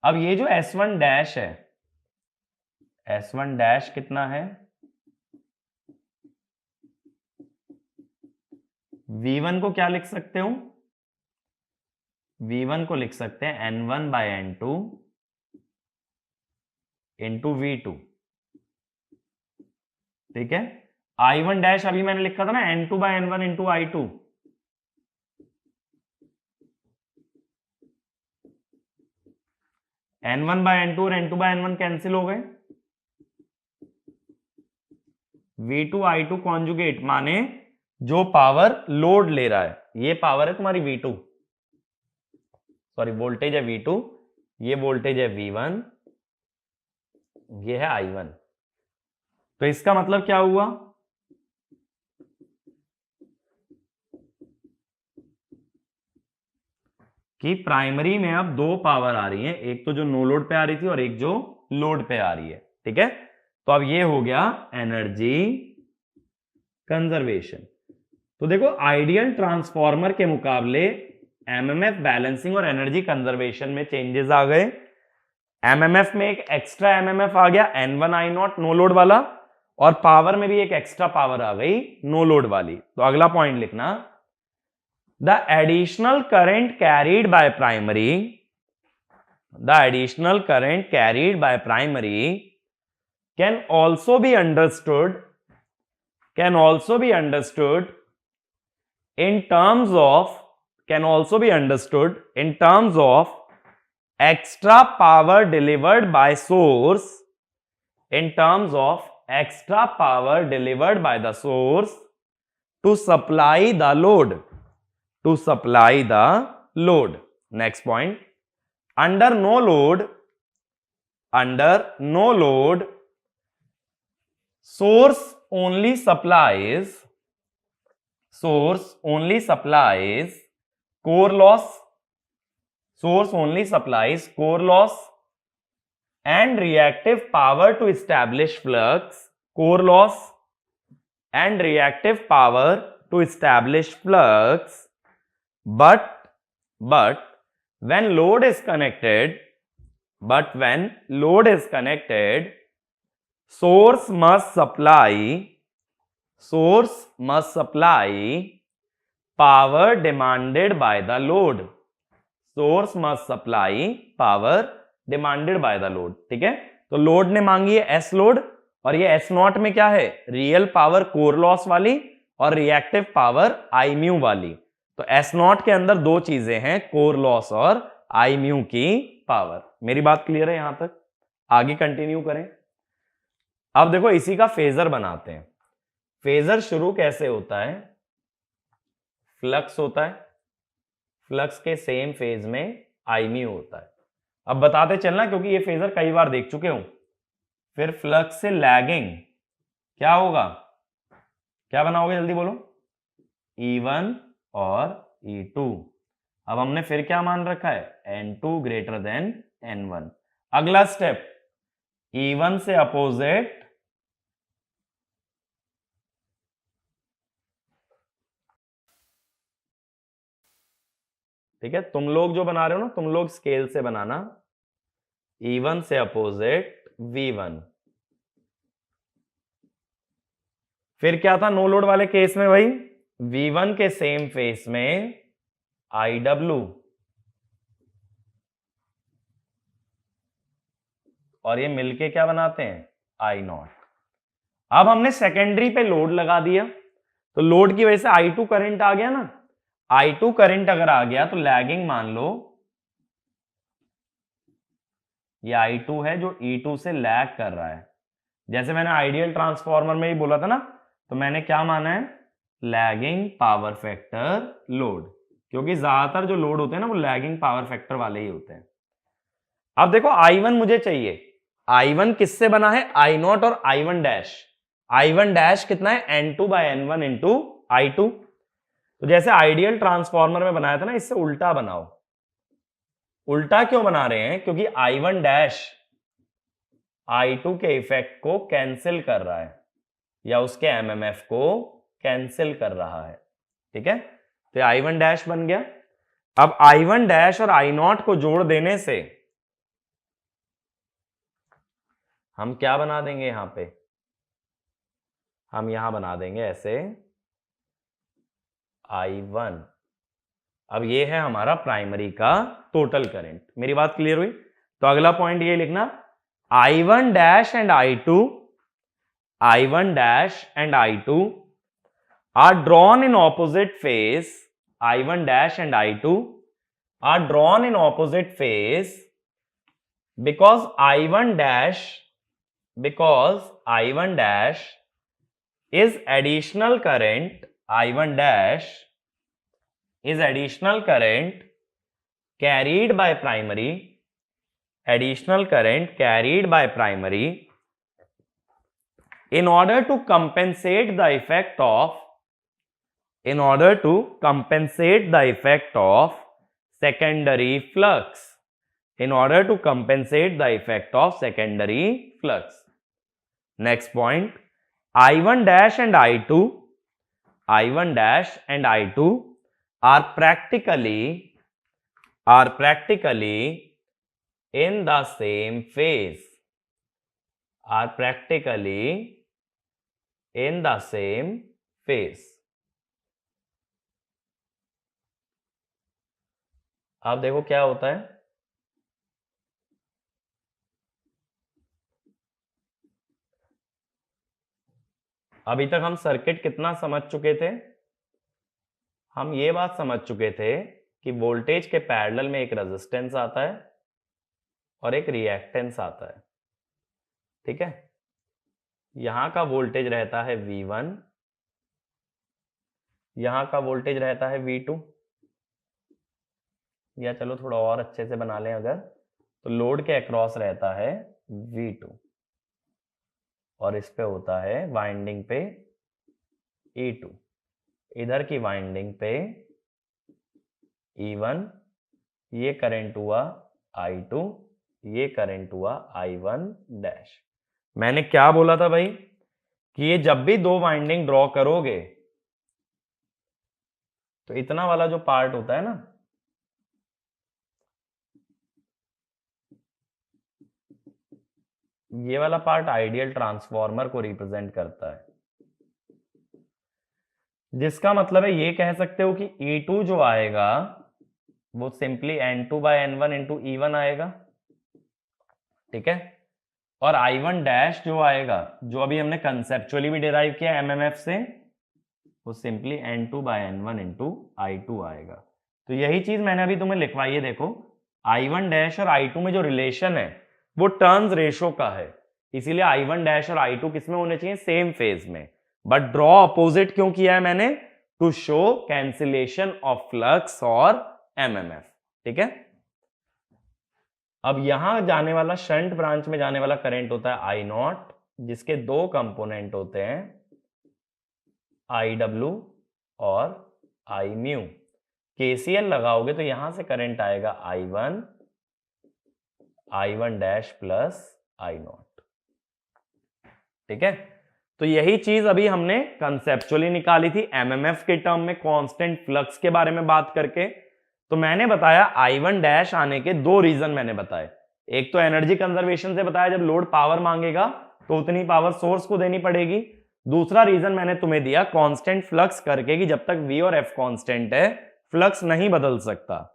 अब ये जो S1 डैश है, S1 डैश कितना है? V1 को क्या लिख सकते हो? V1 को लिख सकते हैं N1 bye N2 into V2, ठीक है। I1 डैश अभी मैंने लिखा था ना N2 by N1 into I2, N1 bye N2 और N2 बाय N1 कैंसिल हो गए, V2 I2 कॉन्जुगेट, माने जो पावर लोड ले रहा है, ये पावर है तुम्हारी V2, सॉरी वोल्टेज है V2, ये वोल्टेज है V1, ये है I1। तो इसका मतलब क्या हुआ कि प्राइमरी में अब दो पावर आ रही है, एक तो जो नो लोड पे आ रही थी और एक जो लोड पे आ रही है, ठीक है। तो अब ये हो गया एनर्जी कंजर्वेशन। तो देखो आइडियल ट्रांसफॉर्मर के मुकाबले एमएमएफ बैलेंसिंग और एनर्जी कंजर्वेशन में चेंजेस आ गए। एमएमएफ में एक एक्स्ट्रा एमएमएफ आ गया N1 I0 नो लोड वाला, और पावर में भी एक एक्स्ट्रा पावर आ गई नो लोड वाली। तो अगला पॉइंट लिखना, the additional current carried by primary, the additional current carried by primary can also be understood, can also be understood in terms of, can also be understood in terms of extra power delivered by source, in terms of extra power delivered by the source to supply the load, to supply the load. Next point, under no load, under no load, source only supplies, source only supplies core loss, source only supplies core loss and reactive power to establish flux, core loss and reactive power to establish flux, but when load is connected, but when load is connected, source must supply power demanded by the load, source must supply power demanded by the load, ठीक है। तो लोड ने मांगी है S लोड, और ये S0 में क्या है? रियल पावर कोर लॉस वाली और रिएक्टिव पावर I म्यू वाली। तो S0 के अंदर दो चीजें हैं, कोर लॉस और I म्यू की पावर। मेरी बात क्लियर है यहां तक? आगे कंटिन्यू करें। अब देखो इसी का फेजर बनाते हैं। फेजर शुरू कैसे होता है? फ्लक्स होता है, फ्लक्स के सेम फेज में I म्यू होता है। अब बताते चलना क्योंकि ये फेजर कई बार देख चुके हूं। फिर फ्लक्स से लैगिंग क्या होगा, क्या बनाओगे जल्दी बोलो, E1 और E2। अब हमने फिर क्या मान रखा है, N2 ग्रेटर देन N1। अगला स्टेप, E1 से अपोजिट ठीक है, तुम लोग जो बना रहे हो ना, तुम लोग स्केल से बनाना, E1 से अपोजिट V1। फिर क्या था नो लोड वाले केस में भाई, V1 के सेम फेस में IW और ये मिलके क्या बनाते हैं, I0। अब हमने सेकेंडरी पे लोड लगा दिया, तो लोड की वजह से I2 करंट आ गया ना, I2 करंट अगर आ गया तो लैगिंग मान लो ये I2 है जो E2 से लैग कर रहा है। जैसे मैंने आइडियल ट्रांसफॉर्मर में ही बोला था ना, तो मैंने क्या माना है, लैगिंग पावर फैक्टर लोड, क्योंकि ज्यादातर जो लोड होते हैं ना वो लैगिंग पावर फैक्टर वाले ही होते हैं। अब देखो I1 मुझे चाहिए, I1 किससे बना है, I0 और I1 डैश। I1 डैश कितना है, N2 by N1 into I2। तो जैसे आइडियल ट्रांसफॉर्मर में बनाया था ना, इससे उल्टा बनाओ। उल्टा क्यों बना रहे हैं, क्योंकि I1 डैश I2 के इफेक्ट को कैंसिल कर रहा है या उसके MMF को कैंसिल कर रहा है, ठीक है। तो I1 डैश बन गया। अब I1 डैश और I0 को जोड़ देने से हम क्या बना देंगे, यहां पे हम यहां बना देंगे ऐसे I1। अब ये है हमारा प्राइमरी का टोटल करंट। मेरी बात क्लियर हुई? तो अगला पॉइंट ये लिखना, I1 dash and I2, I1 dash and I2 are drawn in opposite phase. I1 dash and I2 are drawn in opposite phase because I1 dash is additional current. I1 dash is additional current carried by primary. Additional current carried by primary in order to compensate the effect of secondary flux. In order to compensate the effect of secondary flux. Next point, I1 dash and I2 are practically in the same phase. Are practically in the same phase. अब देखो क्या होता है, अभी तक हम सर्किट कितना समझ चुके थे, हम ये बात समझ चुके थे कि वोल्टेज के पैरेलल में एक रेजिस्टेंस आता है और एक रिएक्टेंस आता है, ठीक है। यहां का वोल्टेज रहता है V1, यहां का वोल्टेज रहता है V2, या चलो थोड़ा और अच्छे से बना लें अगर, तो लोड के अक्रॉस रहता है V2 और इस पे होता है वाइंडिंग पे E2, इधर की वाइंडिंग पे E1, ये करंट हुआ I2, ये करंट हुआ I1 डैश। मैंने क्या बोला था भाई कि ये जब भी दो वाइंडिंग ड्रॉ करोगे तो इतना वाला जो पार्ट होता है ना, ये वाला पार्ट आइडियल ट्रांसफॉर्मर को रिप्रेजेंट करता है, जिसका मतलब है ये कह सकते हो कि E2 जो आएगा वो simply N2 by N1 into E1 आएगा, ठीक है। और I1 डैश जो आएगा, जो अभी हमने कंसेप्चुअली भी डिराइव किया MMF से, वो simply N2 by N1 into I2 आएगा। तो यही चीज मैंने अभी तुम्हें लिखवाई है, देखो I1 डैश और I2 में जो रिलेशन है वो टर्न्स रेशो का है, इसीलिए I1 डैश और I2 किसमें होने चाहिए, सेम फेज में। बट ड्रॉ अपोजिट क्यों किया है मैंने, to show cancellation of flux और MMF, ठीक है। अब यहां जाने वाला शंट ब्रांच में जाने वाला करंट होता है आई नॉट, जिसके दो कंपोनेंट होते हैं आई डब्ल्यू और आई म्यू। केसीएल लगाओगे तो यहां से करंट आएगा I one dash plus I not. ठीक है, तो यही चीज अभी हमने कंसेप्चुअली निकाली थी एमएमएफ के टर्म में कांस्टेंट फ्लक्स के बारे में बात करके। तो मैंने बताया आई वन डैश आने के दो रीजन मैंने बताए। एक तो एनर्जी कंजर्वेशन से बताया, जब लोड पावर मांगेगा तो उतनी पावर सोर्स को देनी पड़ेगी। दूसरा रीजन मैंने तुम्हें दिया कांस्टेंट फ्लक्स करके कि जब तक वी और एफ कांस्टेंट है फ्लक्स नहीं बदल सकता।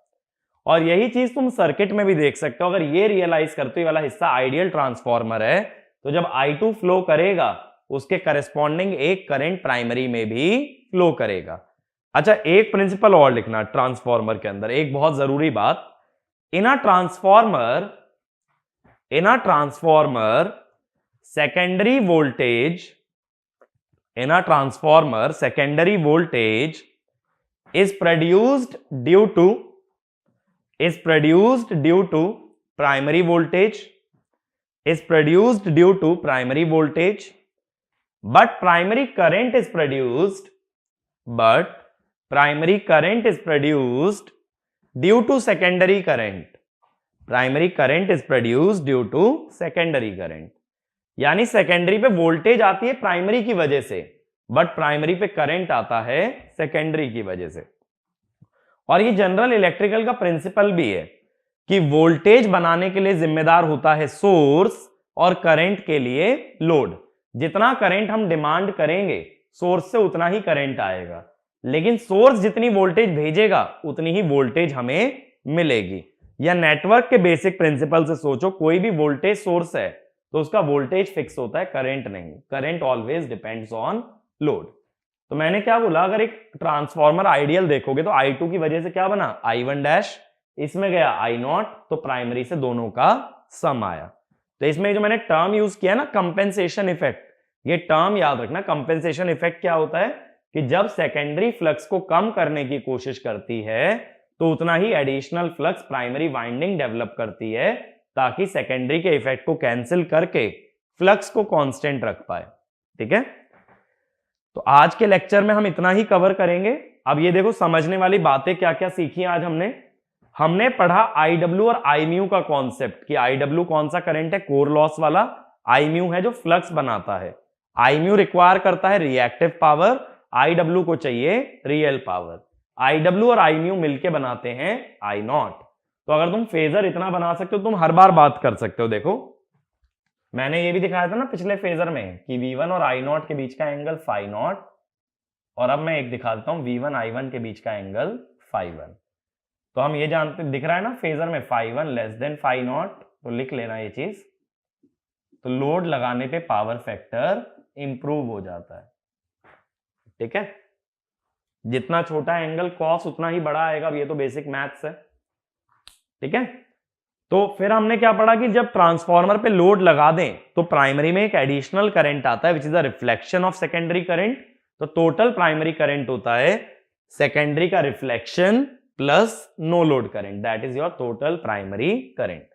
और यही चीज तुम सर्किट में भी देख सकते हो। अगर ये रियलाइज करते वाला हिस्सा आइडियल ट्रांसफॉर्मर है तो जब I2 फ्लो करेगा उसके करस्पॉन्डिंग एक करंट प्राइमरी में भी फ्लो करेगा। अच्छा, एक प्रिंसिपल और लिखना ट्रांसफॉर्मर के अंदर, एक बहुत जरूरी बात। In a transformer secondary voltage is produced due to primary voltage, but primary current is produced due to secondary current. यानी सेकेंडरी पे वोल्टेज आती है प्राइमरी की वजह से, बट प्राइमरी पे करंट आता है सेकेंडरी की वजह से। और ये जनरल इलेक्ट्रिकल का प्रिंसिपल भी है कि वोल्टेज बनाने के लिए जिम्मेदार होता है सोर्स और करंट के लिए लोड। जितना करंट हम डिमांड करेंगे सोर्स से उतना ही करंट आएगा, लेकिन सोर्स जितनी वोल्टेज भेजेगा उतनी ही वोल्टेज हमें मिलेगी। या नेटवर्क के बेसिक प्रिंसिपल से सोचो, कोई भी वोल्टेज सोर्स है तो उसका वोल्टेज फिक्स होता है, करंट नहीं। Current always depends on load. तो मैंने क्या बोला, अगर एक ट्रांसफॉर्मर आइडियल देखोगे तो I2 की वजह से क्या बना I1 डैश, इसमें गया I नॉट, तो प्राइमरी से दोनों का सम आया। तो इसमें जो मैंने टर्म यूज किया ना कंपेंसेशन इफेक्ट, ये टर्म याद रखना। कंपेंसेशन इफेक्ट क्या होता है कि जब सेकेंडरी फ्लक्स को कम करने की कोशिश करती है तो उतना ही additional flux primary winding develop करती है, ताकि सेकेंडरी के इफेक्ट को कैंसिल करके फ्लक्स को कांस्टेंट रख पाए। ठीक है, तो आज के लेक्चर में हम इतना ही कवर करेंगे। अब ये देखो समझने वाली बातें क्या क्या सीखी आज हमने पढ़ा IW और IMU का कॉन्सेप्ट कि IW कौन सा करंट है, कोर लॉस वाला। IMU है जो फ्लक्स बनाता है। IMU रिक्वायर करता है रिएक्टिव पावर, IW को चाहिए रियल पावर। IW और IMU मिलके बनाते हैं I नॉट। तो अगर तुम फेजर इतना बना सकते हो तुम हर बार बात कर सकते हो। देखो मैंने ये भी दिखाया था ना पिछले फेजर में कि V1 और I नॉट के बीच का एंगल फाई नॉट, और अब मैं एक दिखा देता हूं V1 I1 के बीच का एंगल फाई 1। तो हम ये जानते, दिख रहा है ना फेजर में phi 1 less than phi naught, तो लिख लेना ये चीज। तो लोड लगाने पे पावर फैक्टर इंप्रूव हो जाता है। ठीक है, जितना छोटा एंगल कॉस उतना ही बड़ा आएगा। अब ये तो बेसिक मैथ्स है। ठीक है, तो फिर हमने क्या पढ़ा कि जब ट्रांसफॉर्मर पे लोड लगा दें तो प्राइमरी में एक एडिशनल करंट आता है which is a reflection of secondary current. तो टोटल प्राइमरी करंट होता है सेकेंडरी का reflection plus no load current, that is your total primary current.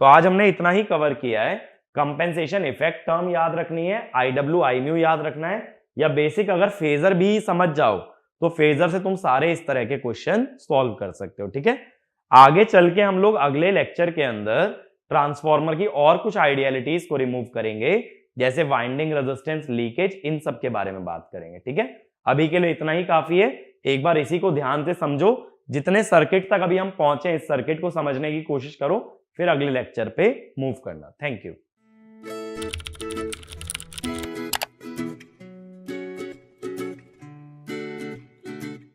तो आज हमने इतना ही कवर किया है। कंपेंसेशन इफेक्ट टर्म याद रखनी है, IW IMU याद रखना है, या बेसिक अगर फेजर भी समझ जाओ तो फेजर से तुम सारे इस तरह के क्वेश्चन सॉल्व कर सकते हो। ठीक है, आगे चल के हम लोग अगले लेक्चर के अंदर ट्रांसफॉर्मर की और कुछ आइडियलिटीज को रिमूव करेंगे, जैसे वाइंडिंग रेजिस्टेंस, लीकेज, इन सब के बारे में बात करेंगे। ठीक है, अभी के लिए इतना ही काफी है। एक बार इसी को ध्यान से समझो, जितने सर्किट तक अभी हम पहुंचे इस सर्किट को समझने की कोशिश करो, फिर अगले लेक्चर पे मूव करना। Thank you.